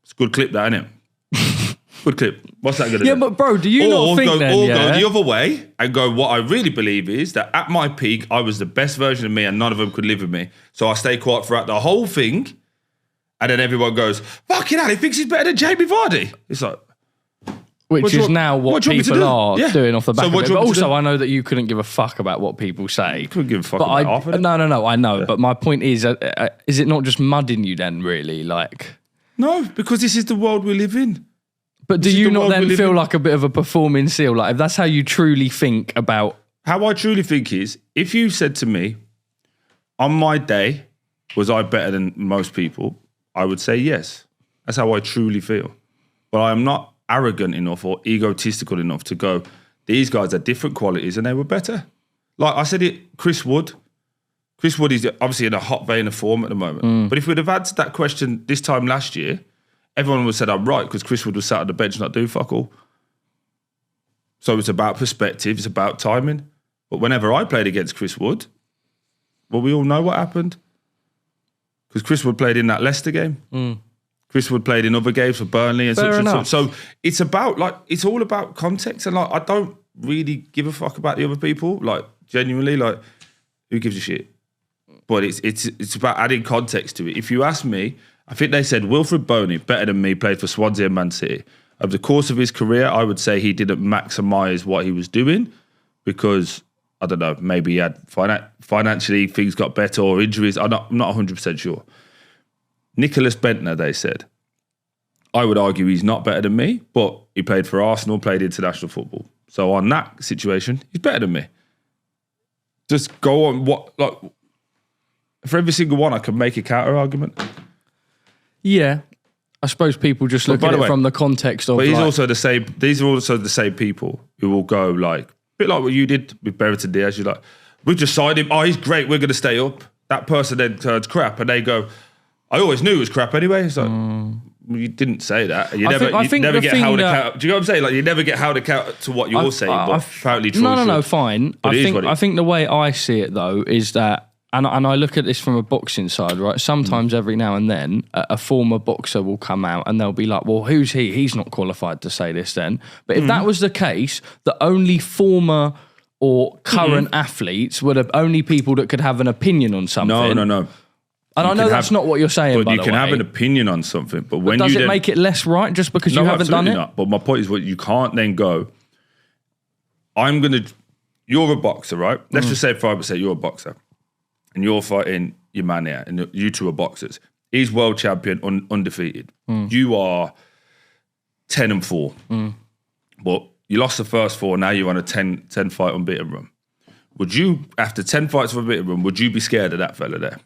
It's a good clip, that, isn't it? Good clip. What's that going to do? Yeah, but bro, do you not think then, go the other way and go, what I really believe is that at my peak, I was the best version of me and none of them could live with me. So I stay quiet throughout the whole thing. And then everyone goes, fucking hell, he thinks he's better than Jamie Vardy. It's like... Which is now what people are doing off the back of it. But also, I know that you couldn't give a fuck about what people say. You couldn't give a fuck about half of it. No, I know. Yeah. But my point is it not just mudding you then, really? Like, no, because this is the world we live in. But do you not then feel like a bit of a performing seal? Like, if that's how you truly think about... How I truly think is, if you said to me, on my day, was I better than most people? I would say yes. That's how I truly feel. But I am not arrogant enough or egotistical enough to go, these guys are different qualities and they were better. Like I said it, Chris Wood is obviously in a hot vein of form at the moment. But if we'd have answered that question this time last year, everyone would have said I'm right because Chris Wood was sat on the bench not doing fuck all. So it's about perspective, it's about timing. But whenever I played against Chris Wood, well, we all know what happened. Because Chris Wood played in that Leicester game. Chris Wood played in other games for Burnley and such and such. So it's about it's all about context, and I don't really give a fuck about the other people. Like genuinely, who gives a shit? But it's about adding context to it. If you ask me, I think they said Wilfred Boney, better than me, played for Swansea and Man City. Over the course of his career, I would say he didn't maximise what he was doing because I don't know, maybe he had financially things got better or injuries. I'm not 100% sure. Nicholas Bentner, they said. I would argue he's not better than me, but he played for Arsenal, played international football. So on that situation, he's better than me. Just go on for every single one, I can make a counter argument. Yeah. I suppose people just look at it from the context of. But he's also the same. These are also the same people who will go a bit like what you did with Berrington Diaz. You're like, we've just signed him. Oh, he's great. We're going to stay up. That person then turns crap, and they go, I always knew it was crap anyway. It's like, well, you didn't say that. You never get held accountable. Do you know what I'm saying? You never get held accountable to what you're saying, but apparently true. No, fine. I think the way I see it, though, is that, and I look at this from a boxing side, right? Sometimes every now and then, a former boxer will come out and they'll be like, well, who's he? He's not qualified to say this then. But if that was the case, the only former or current athletes were the only people that could have an opinion on something. No. And I know that's not what you're saying, but you can have an opinion on something. But when does it make it less right just because you haven't done it? Not. But my point is, you can't then go, you're a boxer, right? Let's just say 5% you're a boxer. And you're fighting your man here, and you two are boxers. He's world champion, undefeated. You are 10-4. But you lost the first 4, now you're on a 10 fight unbeaten run. Would you, after 10 fights of unbeaten run, would you be scared of that fella there?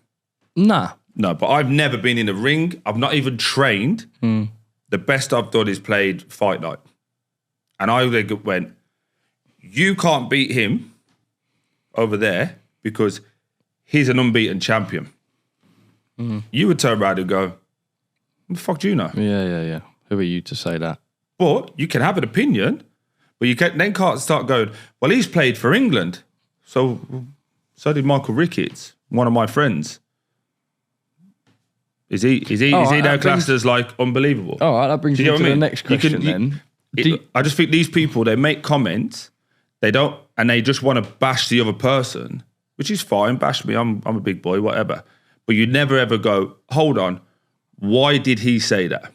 Nah. No, but I've never been in the ring. I've not even trained. The best I've done is played fight night. And I went, you can't beat him over there because he's an unbeaten champion. You would turn around and go, what the fuck do you know? Yeah. Who are you to say that? But you can have an opinion, But you can't start going, well, he's played for England. So did Michael Ricketts, one of my friends. Is he now classed as like unbelievable? All right, that brings me to the next question then. I just think these people, they make comments, they just want to bash the other person, which is fine, bash me, I'm a big boy, whatever. But you never ever go, hold on, why did he say that?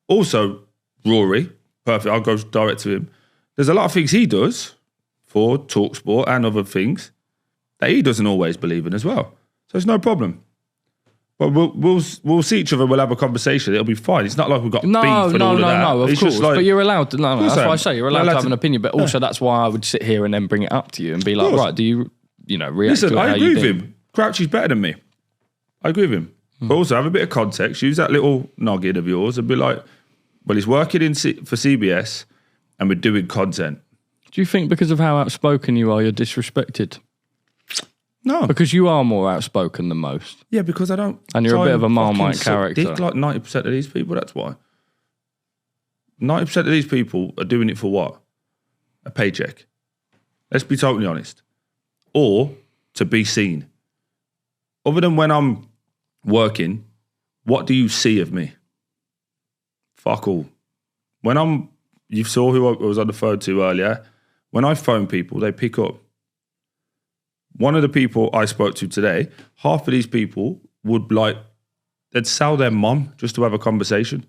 Also, Rory, perfect, I'll go direct to him. There's a lot of things he does for TalkSport and other things that he doesn't always believe in as well. So it's no problem. But we'll see each other, we'll have a conversation, it'll be fine. It's not like we've got beef and all of that. No, of it's course. Like, but you're allowed to, that's why I say you're allowed to have an opinion, but also yeah. that's why I would sit here and then bring it up to you and be like, right, do you react to it I how agree you with think? him. Crouchy's better than me. I agree with him. But also have a bit of context, use that little noggin of yours and be like, well, he's working for CBS and we're doing content. Do you think because of how outspoken you are, you're disrespected? No. Because you are more outspoken than most. Yeah, because I don't. And you're a try bit of a and Marmite fucking suck character. dick like 90% of these people, that's why. 90% of these people are doing it for what? A paycheck. Let's be totally honest. Or to be seen. Other than when I'm working, what do you see of me? Fuck all. You saw who I was on the phone to earlier. When I phone people, they pick up. One of the people I spoke to today, half of these people they'd sell their mum just to have a conversation.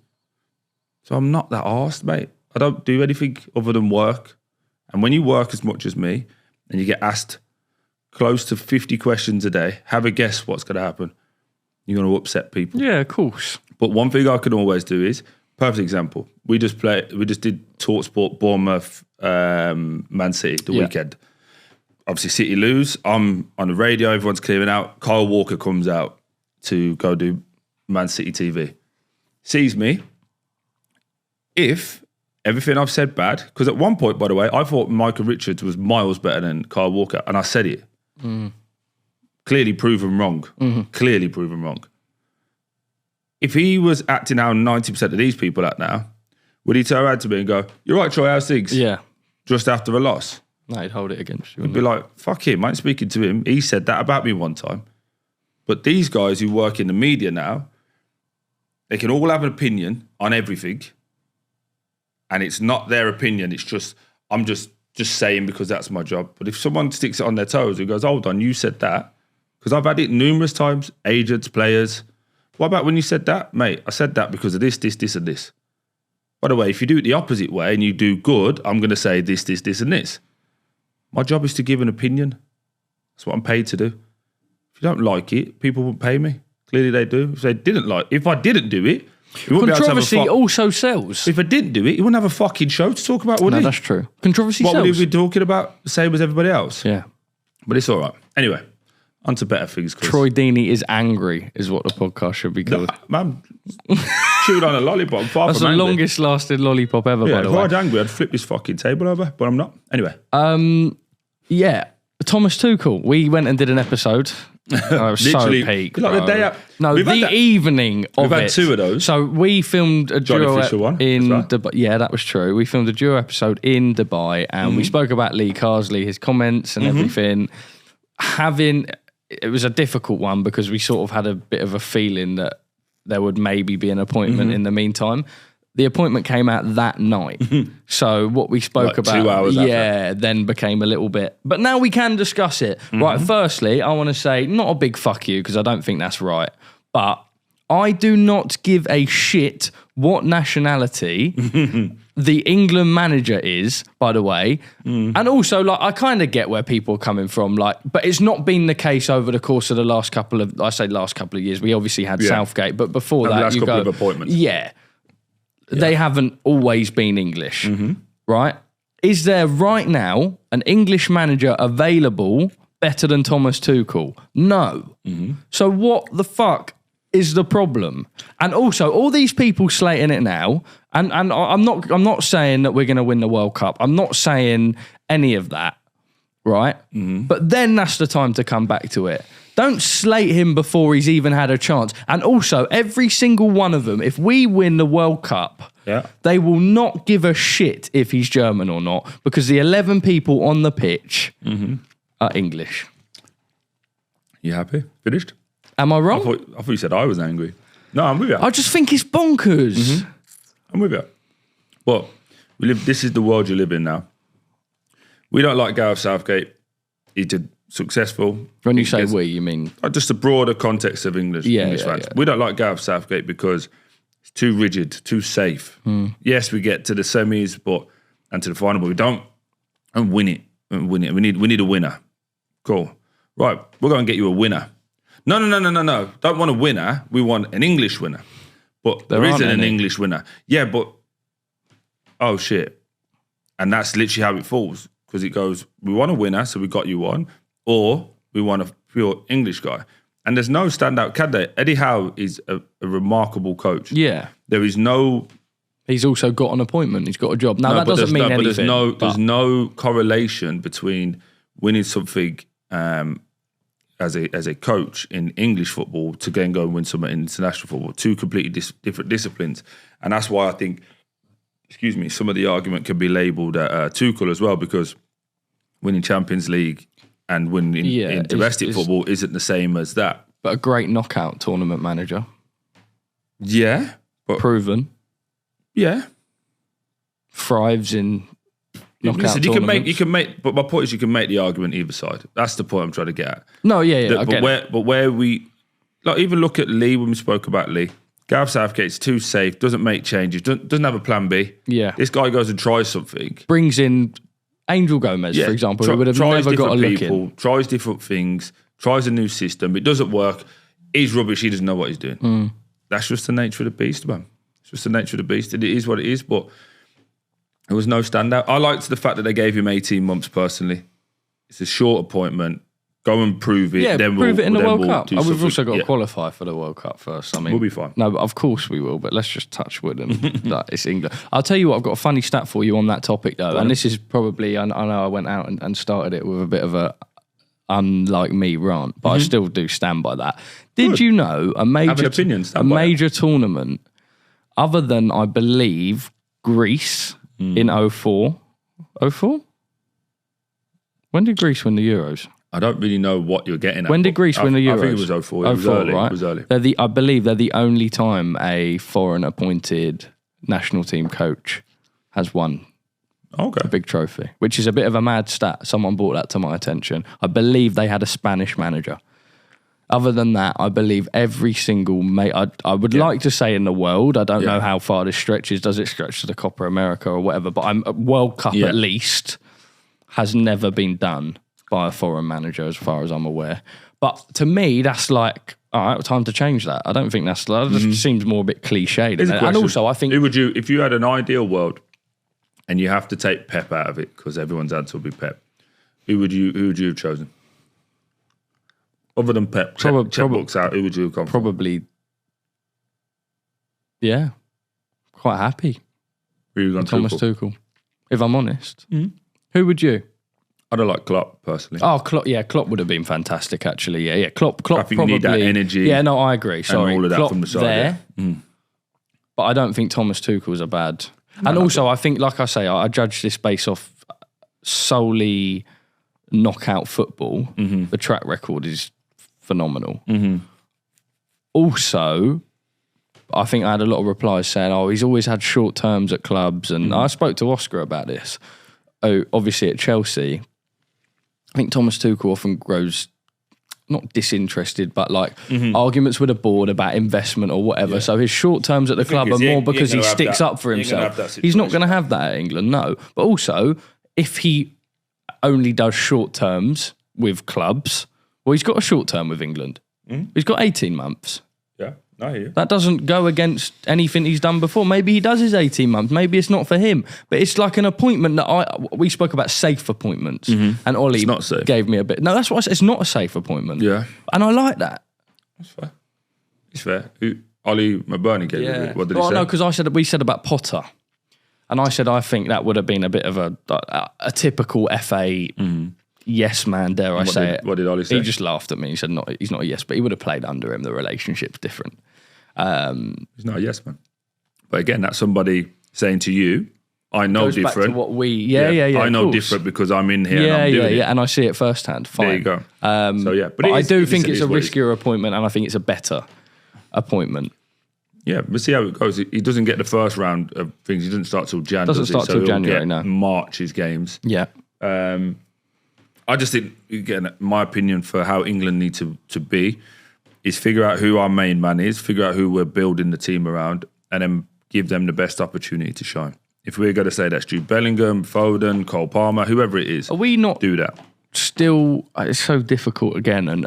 So I'm not that arsed, mate. I don't do anything other than work. And when you work as much as me and you get asked close to 50 questions a day, have a guess what's going to happen. You're going to upset people. Yeah, of course. But one thing I can always do is, perfect example, we just did TalkSport Bournemouth Man City the weekend. Obviously City lose, I'm on the radio, everyone's clearing out, Kyle Walker comes out to go do Man City TV. Sees me. If everything I've said bad, because at one point, by the way, I thought Michael Richards was miles better than Kyle Walker, and I said it. Clearly proven wrong. Clearly proven wrong. If he was acting how 90% of these people act now, would he turn around to me and go, "You're right, Troy, how's things?" Yeah. Just after a loss. No, he'd hold it against you. I'd be like, fuck him, I ain't speaking to him. He said that about me one time. But these guys who work in the media now, they can all have an opinion on everything. And it's not their opinion, it's just, I'm just saying because that's my job. But if someone sticks it on their toes and goes, hold on, you said that. Because I've had it numerous times, agents, players. What about when you said that? Mate, I said that because of this, and this. By the way, if you do it the opposite way and you do good, I'm going to say this, and this. My job is to give an opinion. That's what I'm paid to do. If you don't like it, people won't pay me. Clearly they do. If I didn't do it, Controversy also sells. If I didn't do it, you wouldn't have a fucking show to talk about, would No, he? that's true. Controversy What sells. would he be talking about? The same as everybody else. Yeah. But it's all right. Anyway, on to better things. Chris. Troy Deeney is angry, is what the podcast should be called. Man, chewed on a lollipop. That's the longest lasting lollipop ever, by If the I way. was angry, I'd flip this fucking table over, but I'm not. Anyway. Yeah. Thomas Tuchel. We went and did an episode. I was so peak. Like the bro. day up. No, We've had the that. evening of We've had it. 2 of those. So we filmed a Johnny duo Fisher one, in that's right. Dubai. Yeah, that was true. We filmed a duo episode in Dubai and we spoke about Lee Carsley, his comments and everything. It was a difficult one because we sort of had a bit of a feeling that there would maybe be an appointment in the meantime. The appointment came out that night. So what we spoke Like about, 2 hours yeah, then became a little bit. But now we can discuss it. Right, firstly, I want to say, not a big fuck you, because I don't think that's right. But I do not give a shit what nationality the England manager is, by the way. And also, like, I kind of get where people are coming from, like, but it's not been the case over the course of the last couple of years. We obviously had Southgate, but before And the that, last you couple go, of appointments. Yeah. They haven't always been English, right? Is there right now an English manager available better than Thomas Tuchel? No. So what the fuck is the problem? And also, all these people slating it now, and I'm not saying that we're going to win the World Cup. I'm not saying any of that, right? But then that's the time to come back to it. Don't slate him before he's even had a chance. And also, every single one of them, if we win the World Cup, Yeah. They will not give a shit if he's German or not because the 11 people on the pitch are English. You happy? Finished? Am I wrong? I thought you said I was angry. No, I'm with you. I just think it's bonkers. I'm with you. But this is the world you live in now. We don't like Gareth Southgate. He did successful. When you say we, you mean... Just the broader context of English fans. Yeah. We don't like Gareth Southgate because it's too rigid, too safe. Yes, we get to the semis and to the final, but we don't win it. We need a winner. Cool. Right, we're going to get you a winner. No. Don't want a winner. We want an English winner. But there isn't an English winner. Yeah, but... Oh, shit. And that's literally how it falls. Because it goes, we want a winner, so we got you one. Or we want a pure English guy. And there's no standout candidate. Eddie Howe is a remarkable coach. Yeah. There is no... He's also got an appointment. He's got a job. Now, that doesn't mean anything. There's no correlation between winning something as a coach in English football to then go and win something in international football. Two completely different disciplines. And that's why I think, some of the argument can be labelled at Tuchel as well, because winning Champions League and winning in domestic football isn't the same as that. But a great knockout tournament manager. Yeah. But proven. Yeah. Thrives in knockout tournaments. You can make, but my point is you can make the argument either side. That's the point I'm trying to get at. No, yeah, I get it. But where we, even look at Lee when we spoke about Lee. Gareth Southgate's too safe, doesn't make changes, doesn't have a plan B. Yeah. This guy goes and tries something. Brings in Angel Gomez, for example, who would have never got a look in. Tries different things, tries a new system. It doesn't work. He's rubbish. He doesn't know what he's doing. That's just the nature of the beast, man. It's just the nature of the beast. It is what it is, but there was no standout. I liked the fact that they gave him 18 months personally. It's a short appointment. Go and prove it. Yeah, then prove it in the World Cup. We've also got to qualify for the World Cup first. I mean, we'll be fine. No, but of course we will. But let's just touch wood and it's England. I'll tell you what. I've got a funny stat for you on that topic though, and this is probably. I know I went out and started it with a bit of a unlike me rant, but I still do stand by that. Did you know a major tournament, other than I believe Greece in 04? 04? When did Greece win the Euros? I don't really know what you're getting at. When did Greece win the Euros? I think it was 04. It was early. Right? It was early. I believe they're the only time a foreign-appointed national team coach has won a big trophy, which is a bit of a mad stat. Someone brought that to my attention. I believe they had a Spanish manager. Other than that, I believe every single I would like to say in the world. I don't know how far this stretches. Does it stretch to the Copa America or whatever? But World Cup at least has never been done by a foreign manager, as far as I'm aware. But to me, that's like, all right, time to change that. I don't think that just seems more a bit cliched. And also, I think... Who would you, if you had an ideal world and you have to take Pep out of it, because everyone's answer will be Pep, who would you have chosen? Other than Pep, checkbooks out, who would you have gone for? Probably, yeah, quite happy. Who you gone Thomas Tuchel, if I'm honest. Who would you? I don't like Klopp, personally. Oh, Klopp would have been fantastic, actually. Yeah, Klopp I think probably, you need that energy. Yeah, no, I agree. Sorry, and all of that Klopp from the side. There, but I don't think Thomas Tuchel's a bad. And also, I think, like I say, I judge this based off solely knockout football. The track record is phenomenal. Also, I think I had a lot of replies saying, "Oh, he's always had short terms at clubs," and I spoke to Oscar about this. Oh, obviously at Chelsea, I think Thomas Tuchel often grows not disinterested, but like arguments with a board about investment or whatever. Yeah. So his short terms at the club are more because he sticks up for himself. He's not going to have that at England, no. But also, if he only does short terms with clubs, well, he's got a short term with England. He's got 18 months. Yeah, I hear you. That doesn't go against anything he's done before. Maybe he does his 18 months. Maybe it's not for him. But it's like an appointment that we spoke about safe appointments. And Ollie gave me a bit. No, that's what I said. It's not a safe appointment. Yeah. And I like that. That's fair. It's fair. Ollie McBurney gave me a bit. What did he say? No, because we said about Potter. And I said I think that would have been a bit of a typical FA yes man, dare I say it. What did Ollie say? He just laughed at me. He said he's not a yes, but he would have played under him. The relationship's different. He's not a yes man. But again, that's somebody saying to you, I know Goes back different. to what we, yeah. I of know course. different because I'm in here and I'm doing it. and I see it firsthand. Fine. There you go. But I do think it's a riskier appointment, and I think it's a better appointment. Yeah, we'll see how it goes. He doesn't get the first round of things. He doesn't start till January. Doesn't start till January, no. March's games. Yeah. I just think, again, my opinion for how England need to be is figure out who our main man is, figure out who we're building the team around, and then give them the best opportunity to shine. If we're going to say that's Jude Bellingham, Foden, Cole Palmer, whoever it is, Are we not do that. still? It's so difficult again, and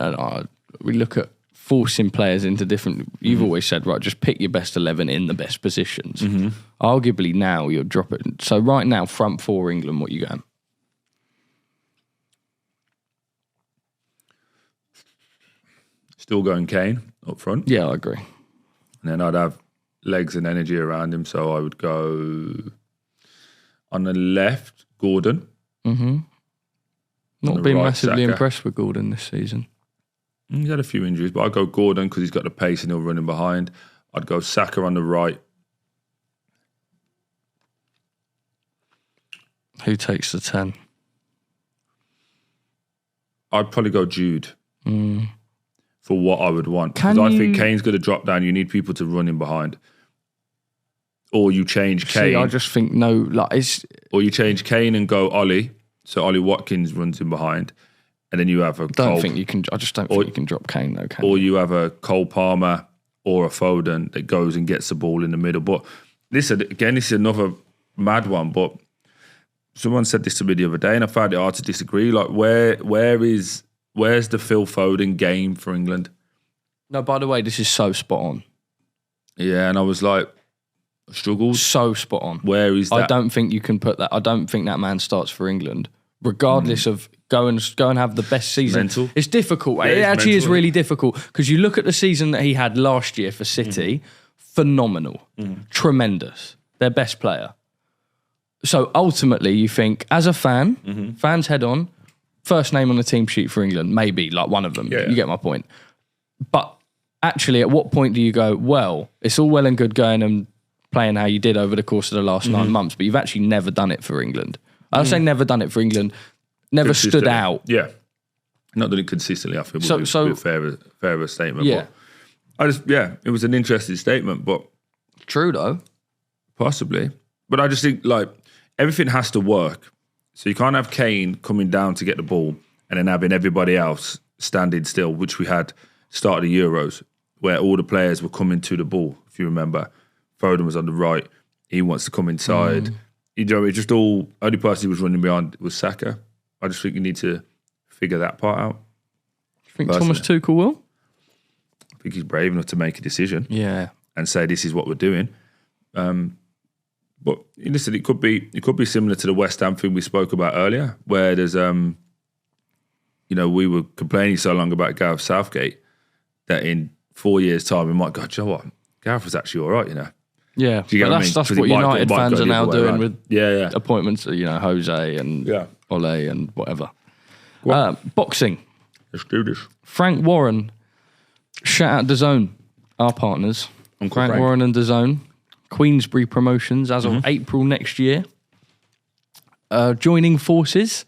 we look at forcing players into different. You've always said, right, just pick your best 11 in the best positions. Arguably now you're dropping. So right now, front four England, what you going? Still going Kane up front. Yeah, I agree. And then I'd have legs and energy around him. So I would go on the left, Gordon. Not the been right, massively Saka. impressed with Gordon this season. He's had a few injuries, but I'd go Gordon because he's got the pace and he'll run in behind. I'd go Saka on the right. Who takes the 10? I'd probably go Jude for what I would want. Can Because I you- think Kane's going to drop down. You need people to run in behind. Or you change Kane. See, I just think no, like it's Or you change Kane and go Ollie. So Ollie Watkins runs in behind. And then you have a Cole. I just don't think you can drop Kane though. Can Or you? you have a Cole Palmer or a Foden that goes and gets the ball in the middle. But listen, again, this is another mad one. But someone said this to me the other day, and I found it hard to disagree. Like, where's the Phil Foden game for England? No, by the way, this is so spot on. Yeah, and I was like, struggles. So spot on. Where is that? I don't think you can put that. I don't think that man starts for England, regardless of go and have the best season. Mental. It's difficult. Yeah, it it's actually is mental. really difficult because you look at the season that he had last year for City, phenomenal, tremendous, their best player. So ultimately, you think as a fan, fans head on, first name on the team sheet for England, maybe like one of them. Yeah. You get my point. But actually, at what point do you go, well, it's all well and good going and playing how you did over the course of the last 9 months, but you've actually never done it for England. I'll say never done it for England, never stood Consistently. out. Yeah. Not doing it consistently, I feel would So- be a fairer statement. Yeah. But it was an interesting statement, but True though. possibly. But I just think, like, everything has to work. So you can't have Kane coming down to get the ball and then having everybody else standing still, which we had start of the Euros, where all the players were coming to the ball, if you remember. Foden was on the right. He wants to come inside. You know, it's just all, only person who was running behind was Saka. I just think you need to figure that part out. You think Thomas Tuchel will? I think he's brave enough to make a decision Yeah. and say this is what we're doing. But listen, it could be similar to the West Ham thing we spoke about earlier, where there's we were complaining so long about Gareth Southgate that in 4 years' time we might go, do you know what? Gareth was actually all right, you know. Yeah. Do you get But what I mean? that's 'Cause what it might United go fans the are now other way doing around. with Yeah. appointments, Jose and Yeah. Ole and whatever. Well- Boxing. Let's do this. Frank Warren. Shout out DAZN, our partners. Uncle Frank Frank. Warren and DAZN. Queensbury Promotions as Mm-hmm. of April next year. Joining forces.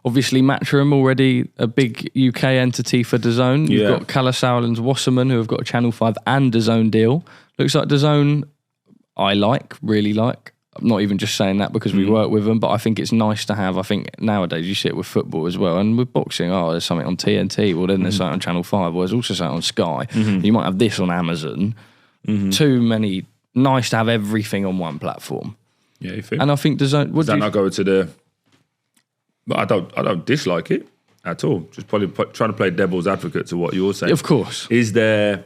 Obviously, Matchroom already a big UK entity for DAZN. You've Yeah. got Callasowlands Wasserman, who have got a Channel 5 and DAZN deal. Looks like DAZN I really like. I'm not even just saying that because we work with them, but I think it's nice to have. I think nowadays you see it with football as well, and with boxing, there's something on TNT, well then there's something on Channel 5, well there's also something on Sky. You might have this on Amazon. Too many, nice to have everything on one platform. Yeah, you think? And I think DAZN, Does that not go to the... But I don't dislike it at all. Just probably trying to play devil's advocate to what you're saying. of course. Is there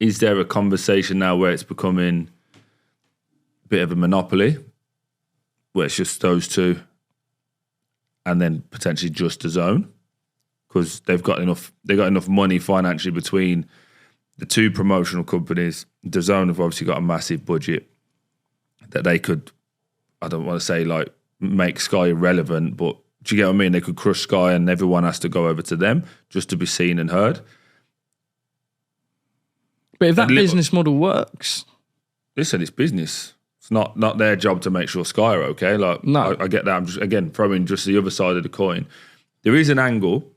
a conversation now where it's becoming a bit of a monopoly, where it's just those two, and then potentially just DAZN, because they've got enough money financially between the two promotional companies. DAZN have obviously got a massive budget that they could, I don't want to say like make Sky irrelevant, but do you get what I mean? They could crush Sky and everyone has to go over to them just to be seen and heard. But if that And business model works, Listen, it's business. It's not their job to make sure Sky are okay. Like, No. I get that. I'm just, again, throwing just the other side of the coin. There is an angle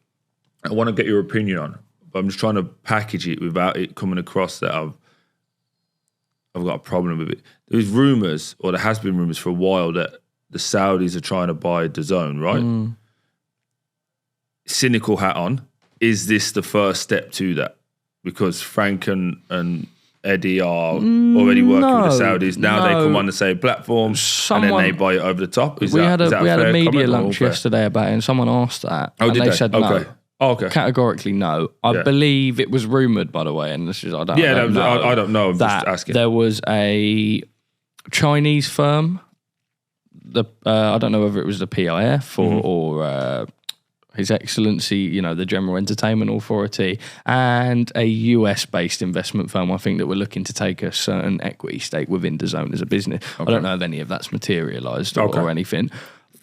I want to get your opinion on, but I'm just trying to package it without it coming across that I've got a problem with it. There's rumours, or there has been rumours for a while, that the Saudis are trying to buy DAZN, right? Cynical hat on. Is this the first step to that? Because Frank and Eddie are already working with the Saudis. Now they come on the same platform and then they buy it over the top. We had a media lunch yesterday about it, and someone asked that. Oh, and did they they? said Okay. no. Oh, okay. Categorically no. I believe it was rumoured, by the way, and this is I don't know. I don't know. I'm that just asking. there was a Chinese firm. I don't know whether it was the PIF or His Excellency, the General Entertainment Authority, and a US-based investment firm, I think, that were looking to take a certain equity stake within DAZN as a business. Okay. I don't know if any of that's materialised or anything.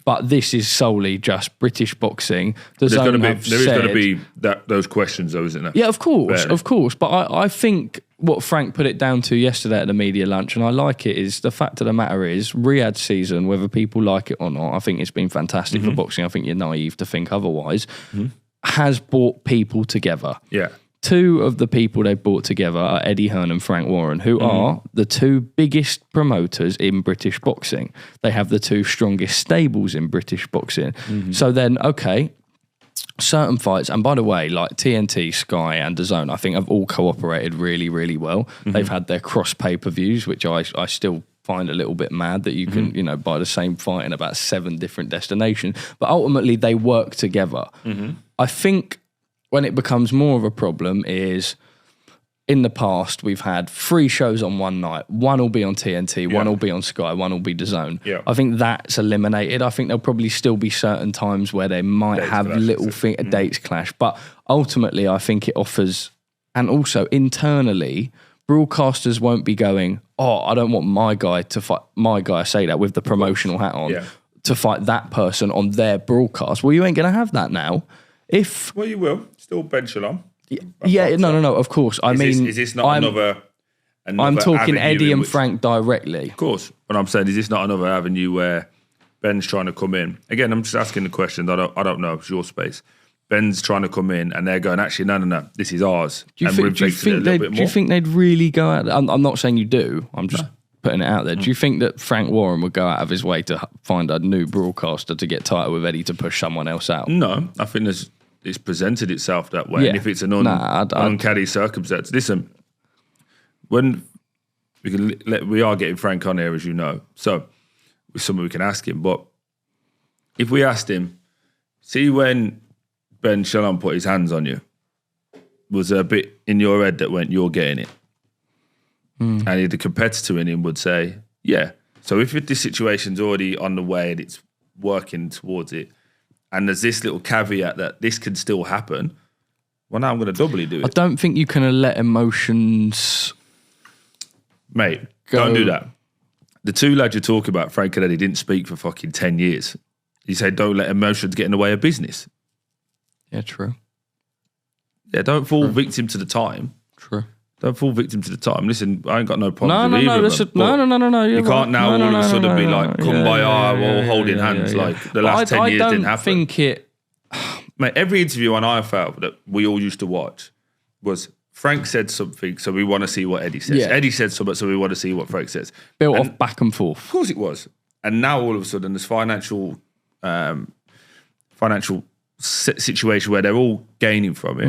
But this is solely just British boxing. There is going to be those questions, though, isn't there? Yeah, of course. But I think what Frank put it down to yesterday at the media lunch, and I like it, is the fact of the matter is Riyadh season, whether people like it or not, I think it's been fantastic for boxing. I think you're naive to think otherwise, has brought people together. Yeah. Two of the people they brought together are Eddie Hearn and Frank Warren, who are the two biggest promoters in British boxing. They have the two strongest stables in British boxing. So then, okay, certain fights, and by the way, like TNT, Sky and DAZN, I think have all cooperated really, really well. They've had their cross pay-per-views, which I still find a little bit mad that you can, buy the same fight in about 7 different destinations. But ultimately, they work together. I think when it becomes more of a problem is, in the past, we've had 3 shows on one night. One will be on TNT, one will be on Sky, one will be DAZN. Yeah. I think that's eliminated. I think there'll probably still be certain times where they might have dates clash. But ultimately, I think it offers, and also internally, broadcasters won't be going, I don't want my guy to fight my guy, I say that with the promotional hat on, to fight that person on their broadcast. Well, you ain't going to have that now. Well, you will. Still Ben Shalom. No, of course. Is this not another I'm talking Eddie and Frank directly. Of course. But I'm saying, is this not another avenue where Ben's trying to come in? Again, I'm just asking the question. I don't know. It's your space. Ben's trying to come in and they're going, actually, no, this is ours. Do you think they'd really go out? I'm not saying you do. I'm just putting it out there. Do you think that Frank Warren would go out of his way to find a new broadcaster to get tighter with Eddie to push someone else out? No, I think it's presented itself that way. And if it's an uncanny circumstance, listen, when we are getting Frank on here, as you know, so it's something we can ask him. But if we asked him, see when Ben Shalom put his hands on you, was there a bit in your head that went, you're getting it? And the competitor in him would say, yeah. So if this situation's already on the way and it's working towards it, and there's this little caveat that this can still happen, well, now I'm going to doubly do it. I don't think you can let emotions... Mate, don't do that. The 2 lads you talk about, Frank and Eddie, didn't speak for fucking 10 years. You say don't let emotions get in the way of business. Yeah, true. Yeah, don't fall victim to the time. True. Don't fall victim to the time. Listen, I ain't got no problem with either of them. No. You can't now all of a sudden be like, kumbaya, we're all holding hands like the last 10 years didn't happen. I think it... Mate, every interview on IFL that we all used to watch was Frank said something, so we want to see what Eddie says. Yeah. Eddie said something, so we want to see what Frank says. Built off back and forth. Of course it was. And now all of a sudden there's financial situation where they're all gaining from it.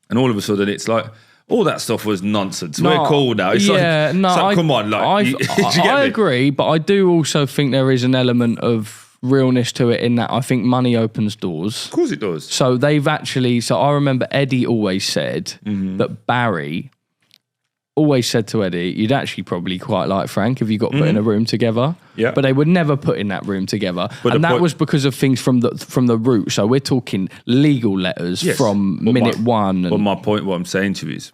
And all of a sudden it's like, all that stuff was nonsense. We're cool now. It's come on. I agree, but I do also think there is an element of realness to it in that I think money opens doors. Of course it does. So they've actually... So I remember Eddie always said that Barry always said to Eddie, you'd actually probably quite like Frank if you got put in a room together. Yeah. But they would never put in that room together. And that was because of things from the root. So we're talking legal letters from minute one. But my point, what I'm saying to you is,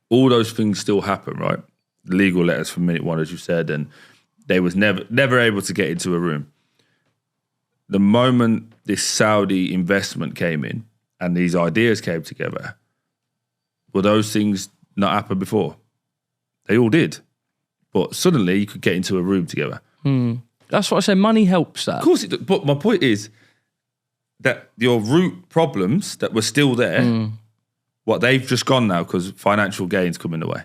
all those things still happen, right? Legal letters from minute one, as you said, and they was never able to get into a room. The moment this Saudi investment came in and these ideas came together, were those things not happen before? They all did. but suddenly you could get into a room together. That's what I say. Money helps that. Of course, but my point is that your root problems that were still there, they've just gone now because financial gains come in the way.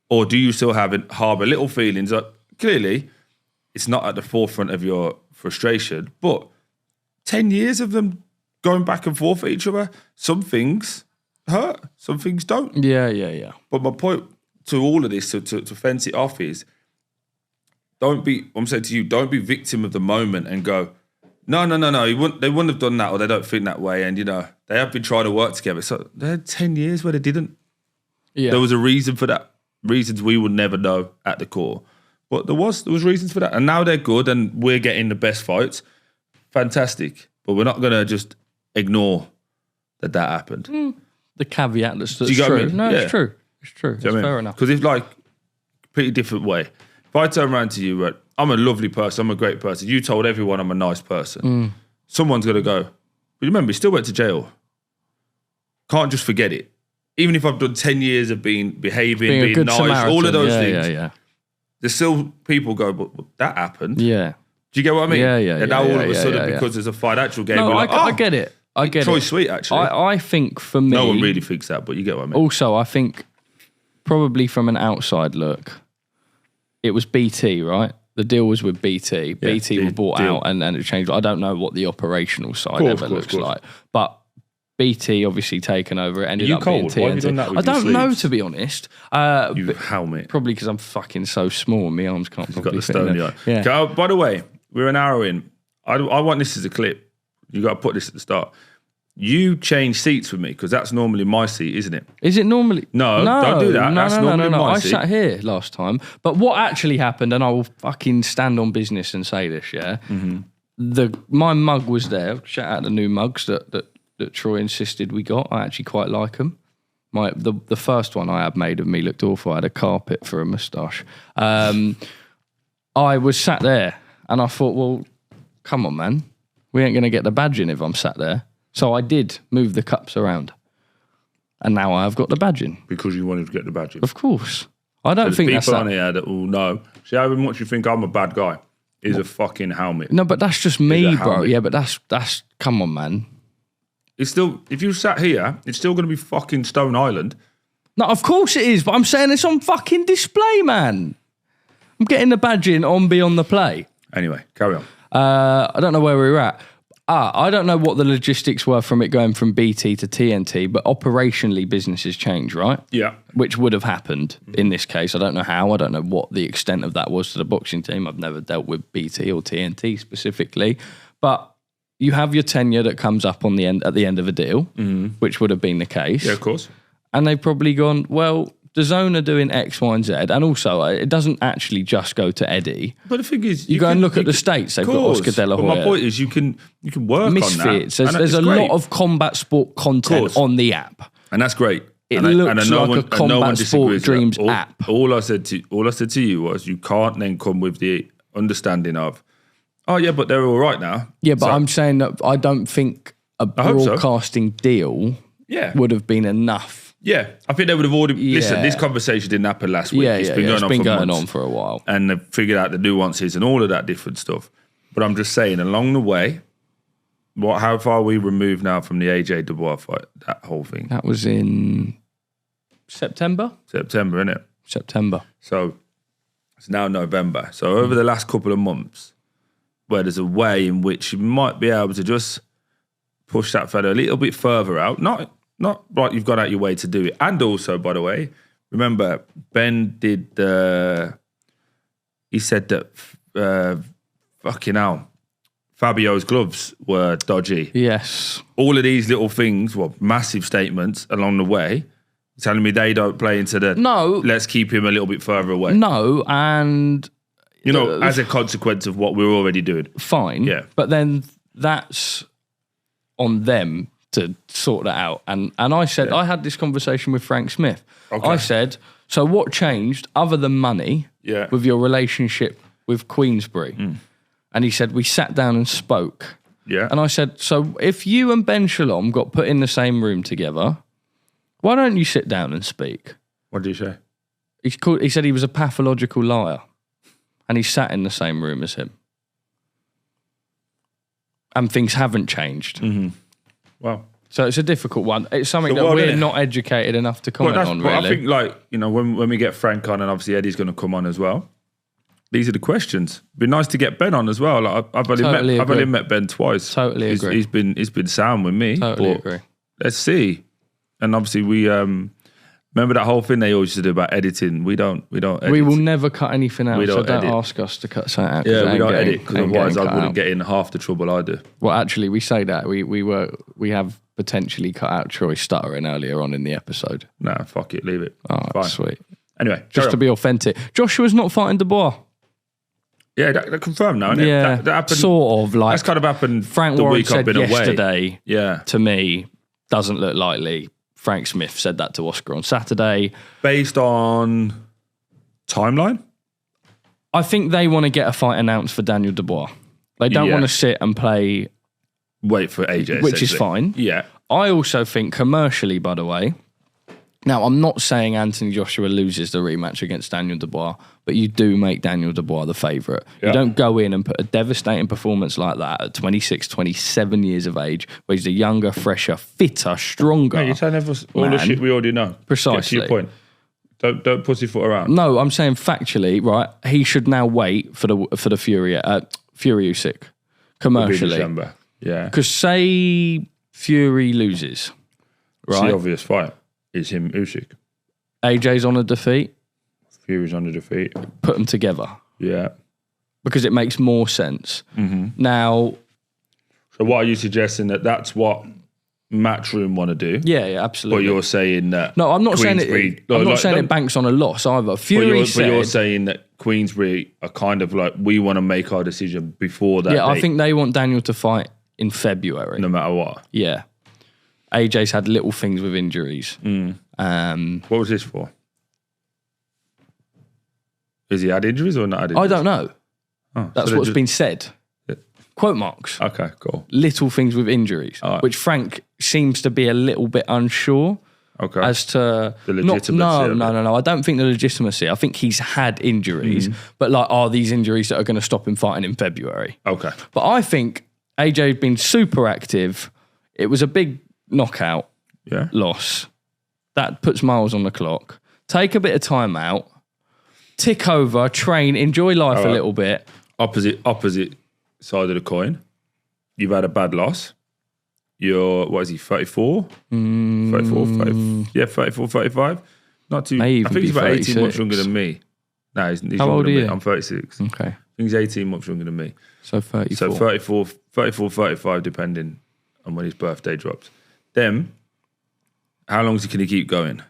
Or do you still harbour little feelings that clearly it's not at the forefront of your frustration, but 10 years of them going back and forth at each other, some things hurt, some things don't. Yeah. But my point to all of this, to fence it off is, I'm saying to you, don't be victim of the moment and go, no, they wouldn't have done that, or they don't think that way, and they have been trying to work together. So they had 10 years where they didn't. Yeah. There was a reason for that. Reasons we would never know at the core. But there was reasons for that. And now they're good and we're getting the best fights. Fantastic. But we're not going to just ignore that happened. The caveat that's you get true. what I mean? No, Yeah. it's true. It's true. It's fair enough. Because if completely different way. If I turn around to you, I'm a lovely person, I'm a great person. You told everyone I'm a nice person. Someone's going to go, but remember, you still went to jail. Can't just forget it. Even if I've done 10 years of behaving, being nice, Samaritan. all of those things. Yeah. There's still people go, but that happened. Yeah. Do you get what I mean? Yeah. And now all of a sudden, yeah. because there's a financial gain, No, we're I get it. I get Troy's it. sweet, actually. I think for me... No one really thinks that, but you get what I mean. Also, I think probably from an outside look, it was BT, right? The deal was with BT. BT were bought out and it changed. I don't know what the operational side ever looks like. But BT obviously taken over. It ended up being TNT. Why have you done that with I don't your know, sleeves? to be honest. You helmet. Probably because I'm fucking so small and my arms can't You've got probably the fit in stony there. eye. Yeah. Okay, by the way, we're an hour in. I want this as a clip. You got to put this at the start. You change seats with me because that's normally my seat, isn't it? Is it normally? No, don't do that. That's normally my I seat. sat here last time. But what actually happened, and I will fucking stand on business and say this, yeah? My mug was there. Shout out the new mugs that Troy insisted we got. I actually quite like them. The first one I had made of me looked awful. I had a carpet for a moustache. I was sat there and I thought, well, come on, man. We ain't going to get the badge in if I'm sat there. So I did move the cups around. And now I've got the badge in. Because you wanted to get the badge in. Of course. I don't There's think that's people on that. here that will know. See how much you think I'm a bad guy? Is a fucking helmet. No, but that's just me, It's a bro. helmet. Yeah, but that's come on, man. It's still, if you sat here, it's still going to be fucking Stone Island. No, of course it is, but I'm saying it's on fucking display, man. I'm getting the badge in on Beyond the Play. Anyway, carry on. I don't know where we were at. I don't know what the logistics were from it going from BT to TNT, but operationally businesses change, right? Yeah. Which would have happened in this case. I don't know how. I don't know what the extent of that was to the boxing team. I've never dealt with BT or TNT specifically. But you have your tenure that comes up at the end of a deal, which would have been the case. Yeah, of course. And they've probably gone, well, DAZN are doing X, Y, and Z. And also, it doesn't actually just go to Eddie. But the thing is, You go and look at the States. They've got Oscar De La But Hoya. my point is, you can work Misfits. on that. There's And a it's lot great. of combat sport content Course. on the app. And that's great. It and looks no like one- a and no one combat sport disagrees with dreams that. app. All I said to you was, you can't then come with the understanding of, oh yeah, but they're all right now. Yeah, but So- I'm saying that I don't think a hope so. broadcasting deal yeah, would have been enough. yeah. I think they would have already listen. Yeah. This conversation didn't happen last week. It's been going on for a while. and they've figured out the nuances and all of that different stuff. But I'm just saying, along the way, how far are we removed now from the AJ Dubois fight? That whole thing, That was in September. September, innit? September. So it's now November. So over the last couple of months, where there's a way in which you might be able to just push that fella a little bit further out, not like you've gone out your way to do it. And also, by the way, remember Ben did he said that fucking hell, Fabio's gloves were dodgy. Yes. All of these little things were massive statements along the way, telling me they don't play into the No. let's keep him a little bit further away. No, and You know, as a consequence of what we're already doing. fine. Yeah. But then that's on them to sort that out. And I said, I had this conversation with Frank Smith. Okay. I said, so what changed other than money Yeah. with your relationship with Queensbury? And he said, we sat down and spoke. Yeah. And I said, so if you and Ben Shalom got put in the same room together, why don't you sit down and speak? What did you say? He said he was a pathological liar, and he sat in the same room as him, and things haven't changed. Well, so it's a difficult one. It's something So that what, we're innit? not educated enough to comment on. but Really, I think, like, you know, when we get Frank on, and obviously Eddie's going to come on as well. These are the questions. Be nice to get Ben on as well. Like, I've only met Ben twice. Totally agree. He's been sound with me. Totally but agree. Let's see. And obviously we remember that whole thing they always used to do about editing. We don't edit. we will never cut anything out. We don't so don't edit. ask us to cut something out. 'cause it Yeah, we ain't don't getting- edit because ain't otherwise getting I cut wouldn't out. get in half the trouble I do. Well, actually, we say that we have potentially cut out Troy stuttering earlier on in the episode. Nah, fuck it, leave it. Oh, Fine. sweet. Anyway, Just to be authentic, Joshua's not fighting Dubois. yeah, that confirmed now, isn't it? Yeah, That happened. sort of like That's kind of happened. Frank the Warren week I've said been away. yesterday. Yeah, To me, doesn't look likely. Frank Smith said that to Oscar on Saturday. based on timeline. I think they want to get a fight announced for Daniel Dubois. They don't Yeah. want to sit and play, Wait for AJ, which is essentially. fine. Yeah, I also think commercially, by the way, now I'm not saying Anthony Joshua loses the rematch against Daniel Dubois, but you do make Daniel Dubois the favourite. Yeah. You don't go in and put a devastating performance like that at 26, 27 years of age, where he's a younger, fresher, fitter, stronger. no, you're telling us all the man. shit we already know. Precisely. Get to your point. Don't pussyfoot around. No, I'm saying factually, right? He should now wait for the Fury Usyk It'll be commercially, December. Yeah, because say Fury loses, it's right? the obvious fight. It's him, Usyk. AJ's on a defeat. Fury's on the defeat. Put them together Yeah. because it makes more sense. Now, So what are you suggesting that's what Matchroom want to do? yeah, absolutely. But you're saying that no, I'm not saying Queensbury- it. I'm not like, saying don't- it banks on a loss either. But Fury you're said, saying that Queensbury are kind of like, we want to make our decision before that yeah, I date, think they want Daniel to fight in February. no matter what. Yeah, AJ's had little things with injuries. What was this for? Is he had injuries or not had I injuries? don't know. Oh, That's so they're what's just- been said. Quote marks. Okay, cool. Little things with injuries, All right. which Frank seems to be a little bit unsure Okay. as to The not- legitimacy No, of no, it. no, no. I don't think the legitimacy. I think he's had injuries, but like, are these injuries that are going to stop him fighting in February? Okay. But I think AJ's been super active. It was a big knockout Yeah. loss. That puts miles on the clock. Take a bit of time out, tick over, train, enjoy life a right. little bit. Opposite side of the coin. You've had a bad loss. You're, what is he, 34? 34, 34, 35. Not too, May even I think he's be about 18 months 36. younger than me. No, he's How younger old than are me. you? I'm 36. I Okay, think he's 18 months younger than me. so 34. So 34, 35, depending on when his birthday drops. Then, how long can he keep going?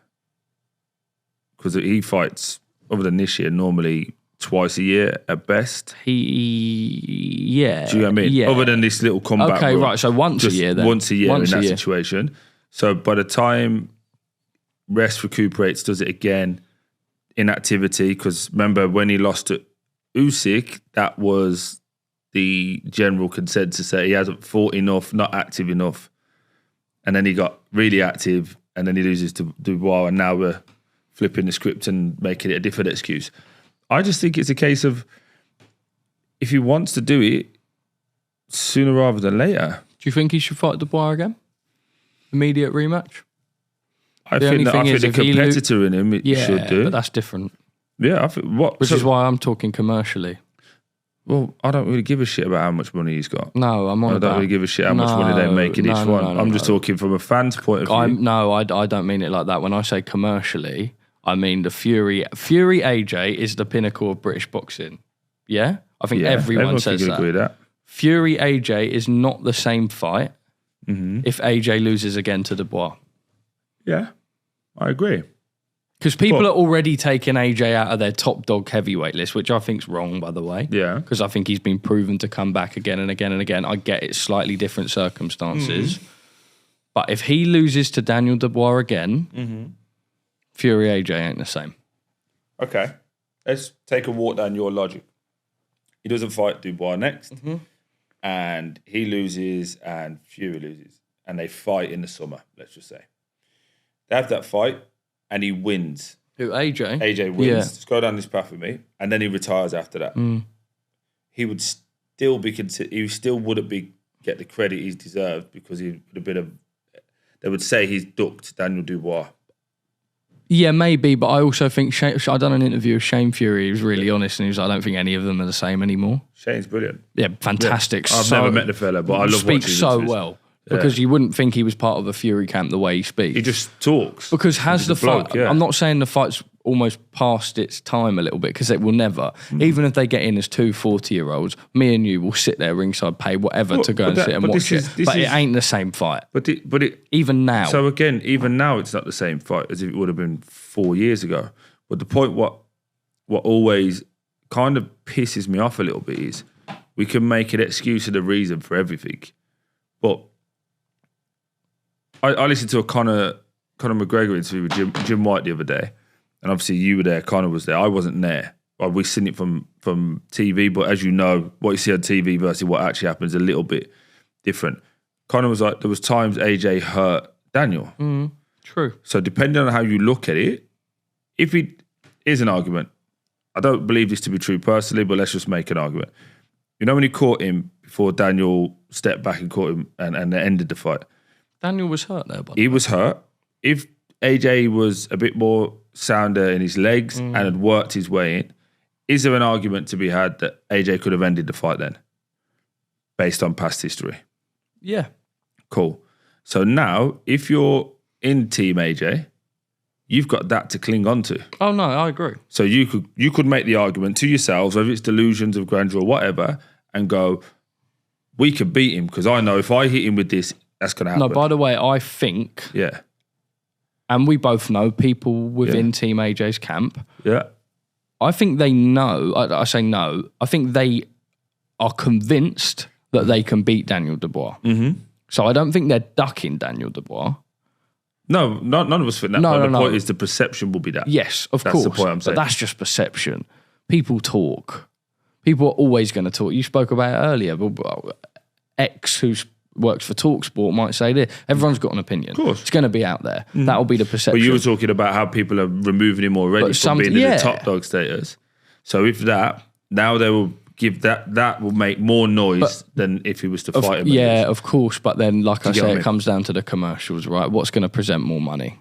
Because he fights, other than this year, normally twice a year at best. Yeah. Do you know what I mean? Yeah. Other than this little combat Okay, rule, right, so once a just year then. Once a year Once in a that year. situation. So by the time rest recuperates, does it again, inactivity, because remember when he lost to Usyk, that was the general consensus that he hasn't fought enough, not active enough. And then he got really active and then he loses to Dubois, and now we're flipping the script and making it a different excuse. I just think it's a case of if he wants to do it sooner rather than later. Do you think he should fight Dubois again? Immediate rematch? I The only think thing is the if he competitor in him Yeah, should do. but that's different. Yeah, I think Which is why I'm talking commercially. Well, I don't really give a shit about how much money he's got. No, I'm on I don't about... really give a shit how much money they make in each one. I'm just talking from a fan's point of view. I don't mean it like that. When I say commercially, I mean the Fury AJ is the pinnacle of British boxing. Yeah? I think everyone says can that. agree with that. Fury AJ is not the same fight Mm-hmm. if AJ loses again to Dubois. Yeah, I agree. Because people are already taking AJ out of their top dog heavyweight list, which I think's wrong, by the way. Yeah. Because I think he's been proven to come back again and again and again. I get it's slightly different circumstances. But if he loses to Daniel Dubois again, Fury AJ ain't the same. Okay, let's take a walk down your logic. He doesn't fight Dubois next, and he loses, and Fury loses, and they fight in the summer. Let's just say they have that fight, and he wins. Who, AJ? AJ wins, Yeah. just go down this path with me, and then he retires after that. He would still be he still wouldn't be get the credit he's deserved because he would have been they would say he's ducked Daniel Dubois. Yeah, maybe, but I also think I done an interview with Shane Fury. He was really honest, and he was like, I don't think any of them are the same anymore. Shane's brilliant. Yeah, fantastic. I've never met the fella, but I love watching him. Speaks so well because you wouldn't think he was part of a Fury camp the way he speaks. He just talks. Because has He's the a bloke, fight? yeah. I'm not saying the fight's almost past its time a little bit because it will never. Even if they get in as two 40-year-olds, me and you will sit there ringside, pay whatever to go and sit and watch it. But it ain't the same fight. But it Even now. So again, even now, it's not the same fight as it would have been 4 years ago. But the point, what always kind of pisses me off a little bit is we can make an excuse and a reason for everything. But I listened to a Conor McGregor interview with Jim White the other day, and obviously you were there, Conor was there. I wasn't there. Well, we've seen it from TV, but as you know, what you see on TV versus what actually happens is a little bit different. Conor was like, there was times AJ hurt Daniel. True. So depending on how you look at it, here's an argument. I don't believe this to be true personally, but let's just make an argument. You know when he caught him before Daniel stepped back and caught him and ended the fight? Daniel was hurt there, but He was hurt. If AJ was a bit more sounder in his legs and had worked his way in, is there an argument to be had that AJ could have ended the fight then? Based on past history. yeah. Cool. So now, if you're in Team AJ, you've got that to cling on to. Oh no, I agree. So you could make the argument to yourselves, whether it's delusions of grandeur or whatever, and go, we could beat him because I know if I hit him with this, that's going to happen. No, by the way, I think, Yeah. and we both know people within Team AJ's camp, Yeah. I think they know, I say no, I think they are convinced that they can beat Daniel Dubois. Mm-hmm. So I don't think they're ducking Daniel Dubois. No, none of us think that. No, but no, the no. point is the perception will be that. Yes, of That's course. the point I'm saying. But that's just perception. People talk. People are always going to talk. You spoke about it earlier. But X, who works for TalkSport, might say this. Everyone's got an opinion. Of course. It's going to be out there. That'll be the perception. But you were talking about how people are removing him already from being in the top dog status. So if that, now they will give that will make more noise than if he was to fight him. Yeah, of course. But then, like I get say, what I it mean? comes down to the commercials, right? What's going to present more money?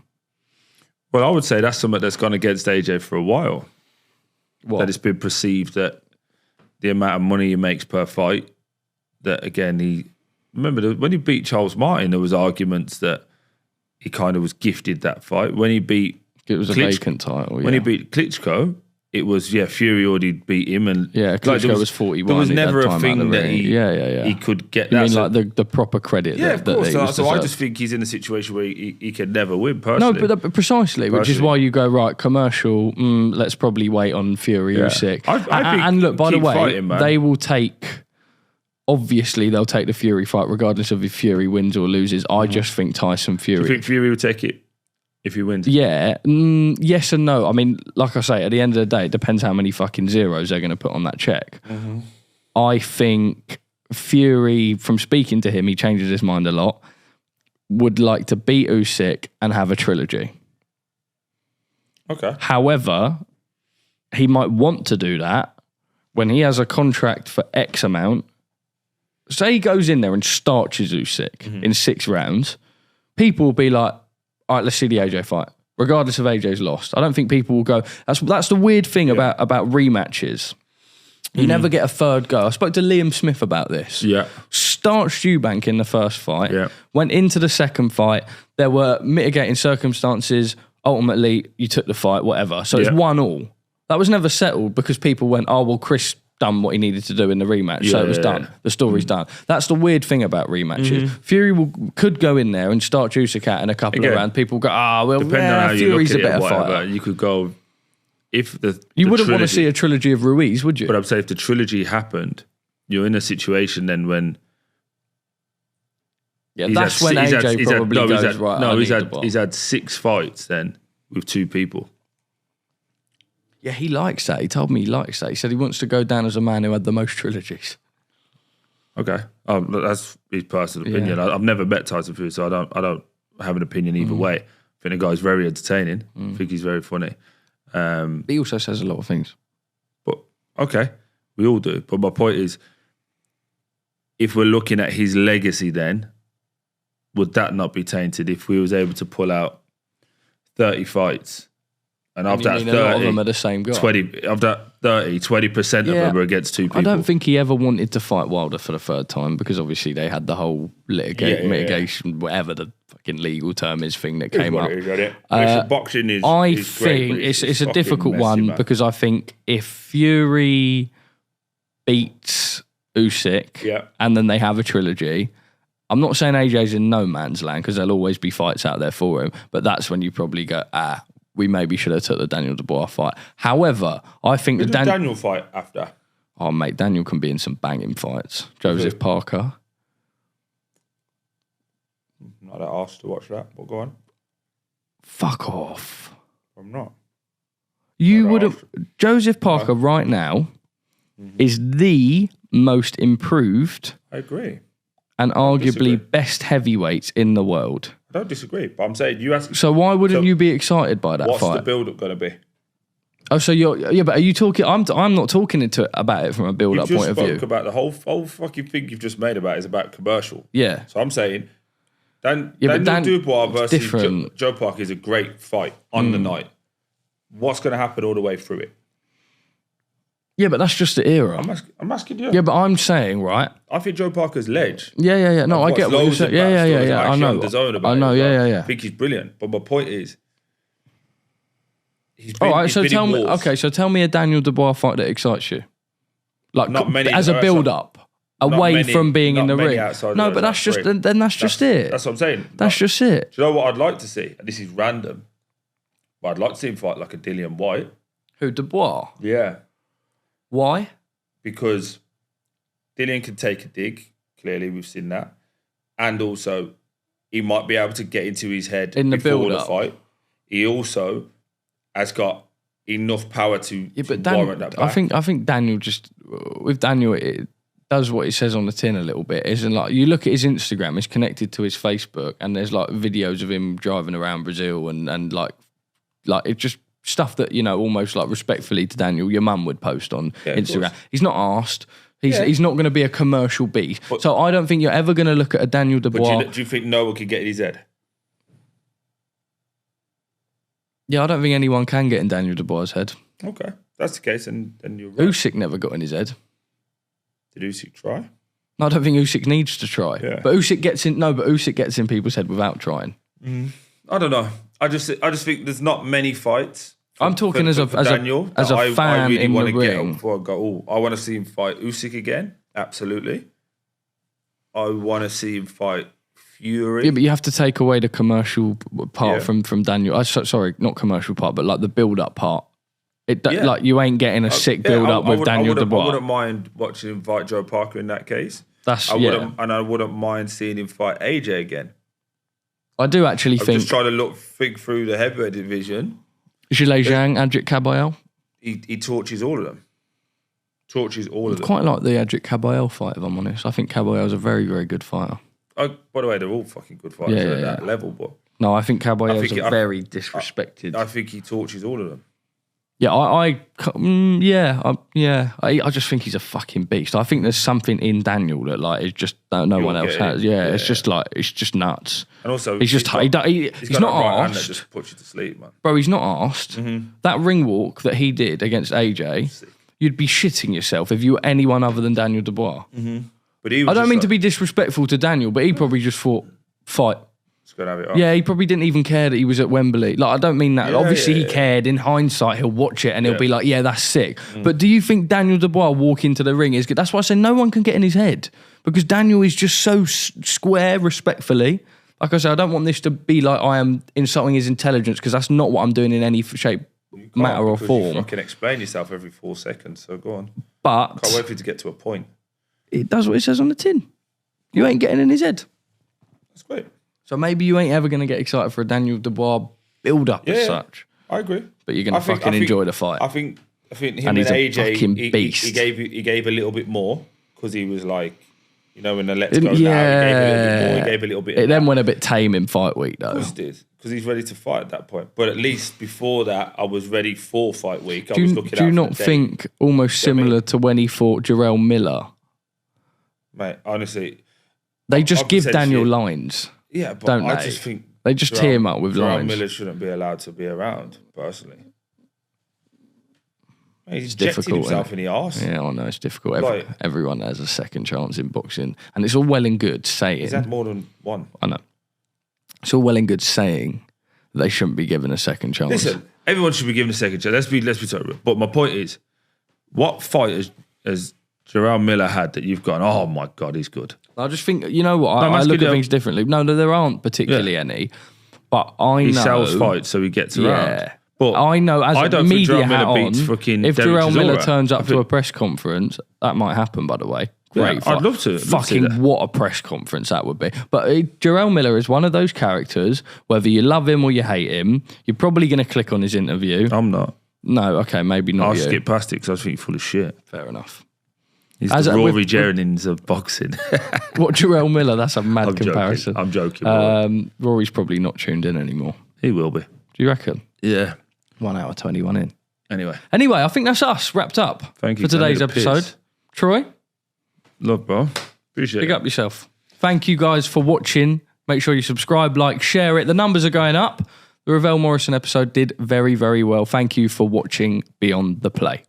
Well, I would say that's something that's gone against AJ for a while. What? That it's been perceived that the amount of money he makes per fight, that again, when he beat Charles Martin, there was arguments that he kind of was gifted that fight. When he beat It was a vacant title. When he beat Klitschko, it was, Fury already beat him. And Klitschko was 41. There was He'd had never a time thing out of the that ring. he could get You that. mean like the proper credit? Yeah, that, of course. That he was So I deserved? just think he's in a situation where he could never win, No, personally. but precisely, which is why you go, right, commercial, let's probably wait on Fury Usyk. I think And look, by the keep way, fighting, man. they will take, obviously they'll take the Fury fight regardless of if Fury wins or loses. I just think Tyson Fury. Do you think Fury would take it if he wins? Yeah, yes and no. I mean, like I say, at the end of the day, it depends how many fucking zeros they're going to put on that check. I think Fury, from speaking to him, he changes his mind a lot, would like to beat Usyk and have a trilogy. Okay. However, he might want to do that when he has a contract for X amount. Say he goes in there and starches Usyk in 6 rounds, people will be like, all right, let's see the AJ fight, regardless of AJ's lost. I don't think people will go. That's the weird thing about rematches. You never get a third go. I spoke to Liam Smith about this. Yeah. Starched Eubank in the first fight. Yeah. Went into the second fight. There were mitigating circumstances. Ultimately, you took the fight, whatever. So it's 1-1. That was never settled because people went, oh, well, Chris done what he needed to do in the rematch, so it was done. The story's done. That's the weird thing about rematches. Fury could go in there and start Usyk out in a couple of rounds. People go, well, Depending on how you Fury's look a at it better or whatever, fighter. you could go, if the You the wouldn't want to trilogy- see a trilogy of Ruiz, would you? But I'm saying if the trilogy happened, you're in a situation then when Yeah, that's when AJ probably goes, right, I need the ball. he's had 6 fights then with 2 people. Yeah, he likes that. He told me he likes that. He said he wants to go down as a man who had the most trilogies. Okay, that's his personal opinion. Yeah. I've never met Tyson Fury, so I don't have an opinion either way. I think the guy's very entertaining. I think he's very funny. He also says a lot of things. But okay, we all do. But my point is, if we're looking at his legacy, then would that not be tainted if we was able to pull out 30 fights? And of that 30, a lot of them are the same guy. 20 of that 30, 20% of them are against two people. I don't think he ever wanted to fight Wilder for the third time because obviously they had the whole mitigation, whatever the fucking legal term is, thing that came up. Boxing is. I is think great, it's a difficult messy, one man. because I think if Fury beats Usyk and then they have a trilogy, I'm not saying AJ's in no man's land because there'll always be fights out there for him, but that's when you probably go, we maybe should have took the Daniel Dubois fight. However, I think the Daniel fight after. Oh, mate, Daniel can be in some banging fights. Joseph Parker. Not that asked to watch that, but go on. Fuck off. I'm not. You would have... Joseph Parker right now is the most improved I agree. and arguably best heavyweight in the world. I don't disagree, but I'm saying you ask. So why wouldn't you be excited by that what's fight? the build-up going to be? Oh, so but are you talking? I'm not talking about it from a build-up point of view. You just spoke about the whole fucking thing you've just made about is about commercial. Yeah. So I'm saying, Daniel Dubois versus Joe Parker is a great fight on the night. What's going to happen all the way through it? Yeah, but that's just the era. I'm asking you. Yeah, but I'm saying, right? I think Joe Parker's ledge. Yeah. No, I get what you're saying. Yeah. I know. I know. Yeah. I think he's brilliant. But my point is, all right. So tell me. Okay. So tell me a Daniel Dubois fight that excites you, like not many as a build-up away from being in the ring. No, but that's just then that's just it. That's what I'm saying. That's just it. Do you know what I'd like to see? And this is random, but I'd like to see him fight like a Dillian White. Who, Dubois? Yeah. Why? Because Dillian can take a dig. Clearly, we've seen that. And also, he might be able to get into his head in the before build-up. the fight. He also has got enough power to warrant that back. I think Daniel just... With Daniel, it does what it says on the tin a little bit. Isn't like you look at his Instagram, it's connected to his Facebook, and there's like videos of him driving around Brazil and like it just... Stuff that, almost like respectfully to Daniel, your mum would post on Instagram. He's not asked. He's not going to be a commercial beast. So I don't think you're ever going to look at a Daniel Dubois. But do you think no one can get in his head? Yeah, I don't think anyone can get in Daniel Dubois' head. Okay, that's the case, and you're right. Usyk never got in his head. Did Usyk try? No, I don't think Usyk needs to try. Yeah. But Usyk gets in. No, but Usyk gets in people's head without trying. I don't know. I just think there's not many fights. I'm talking as a Daniel, as a fan I really in want the to get ring. up before I go. I want to see him fight Usyk again. Absolutely. I want to see him fight Fury. Yeah, but you have to take away the commercial part from Daniel. Sorry, not commercial part, but like the build-up part. Like you ain't getting a sick build-up with Daniel Dubois. I wouldn't mind watching him fight Joe Parker in that case. I wouldn't mind seeing him fight AJ again. I do actually think... just trying to think through the heavyweight division. Zhang, Adric Kabayel. He torches all of them. Quite like the Adric Kabayel fight, if I'm honest. I think Kabayel's a very, very good fighter. By the way, they're all fucking good fighters at that level. But no, I think Kabayel's very disrespected. I think he torches all of them. Yeah, I just think he's a fucking beast. I think there's something in Daniel that like is just no one else has. It's just like it's just nuts. And also, he's just he's not right asked. that just puts you to sleep, man. Bro, he's not asked. That ring walk that he did against AJ, you'd be shitting yourself if you were anyone other than Daniel Dubois. But I don't mean to be disrespectful to Daniel, but he probably just thought fight. Have it up. Yeah, he probably didn't even care that he was at Wembley. Like, I don't mean that. Obviously, he cared. In hindsight, he'll watch it and he'll be like, yeah, that's sick. But do you think Daniel Dubois walk into the ring is good? That's why I say no one can get in his head. Because Daniel is just so square, respectfully. Like I said, I don't want this to be like I am insulting his intelligence, because that's not what I'm doing in any shape, matter or form. You fucking explain yourself every 4 seconds, so go on. But... Can't wait for you to get to a point. It does what it says on the tin. You ain't getting in his head. That's great. So maybe you ain't ever going to get excited for a Daniel Dubois build-up as such. I agree. But you're going to enjoy the fight. I think him and and he's a AJ, fucking beast. he gave a little bit more because he was like You know, when the let's go now, he gave a little bit more. He gave a little bit. It then went a bit tame in fight week, though. Of course it did, because he's ready to fight at that point. But at least before that, I was ready for fight week. I was looking Do you not think almost similar to when he fought Jarrell Miller? Mate, honestly, they just give Daniel lines. Yeah, but don't I they? just think they just tee him up with Jarrell lines. Miller shouldn't be allowed to be around, personally. Mate, he's difficult, himself in the arse. Yeah, I know it's difficult. Like- Everyone has a second chance in boxing, and it's all well and good saying. He's had more than one. I know. It's all well and good saying they shouldn't be given a second chance. Listen, everyone should be given a second chance. Let's be totally real. But my point is, what fight has Jarrell Miller had that you've gone, oh my God, he's good? I just think, you know what, I look at things differently. No, there aren't particularly any, but He sells fights, so he gets around. But I know, as I a don't think media Jarrell hat Miller on, beats fucking if Derek Jarrell Miller Chisora. turns up I to think- a press conference, that might happen, by the way. Yeah, Great I'd love to. Fucking that. what a press conference that would be. But Jarrell Miller is one of those characters, whether you love him or you hate him, you're probably going to click on his interview. I'm not. No, okay, maybe not I'll you. skip past it because I just think he's full of shit. Fair enough. He's As the a- Rory with- Jennings of boxing. What, Jarrell Miller? That's a mad I'm comparison. joking. I'm joking. Rory. Rory's probably not tuned in anymore. He will be. Do you reckon? Yeah. 1 hour 21 in. Anyway, I think that's us wrapped up. Thank you for today's for the piss. episode. Troy, love, bro. Appreciate pick it. up yourself. Thank you guys for watching. Make sure you subscribe, like, share it. The numbers are going up. The Ravel Morrison episode did very, very well. Thank you for watching Beyond the Play.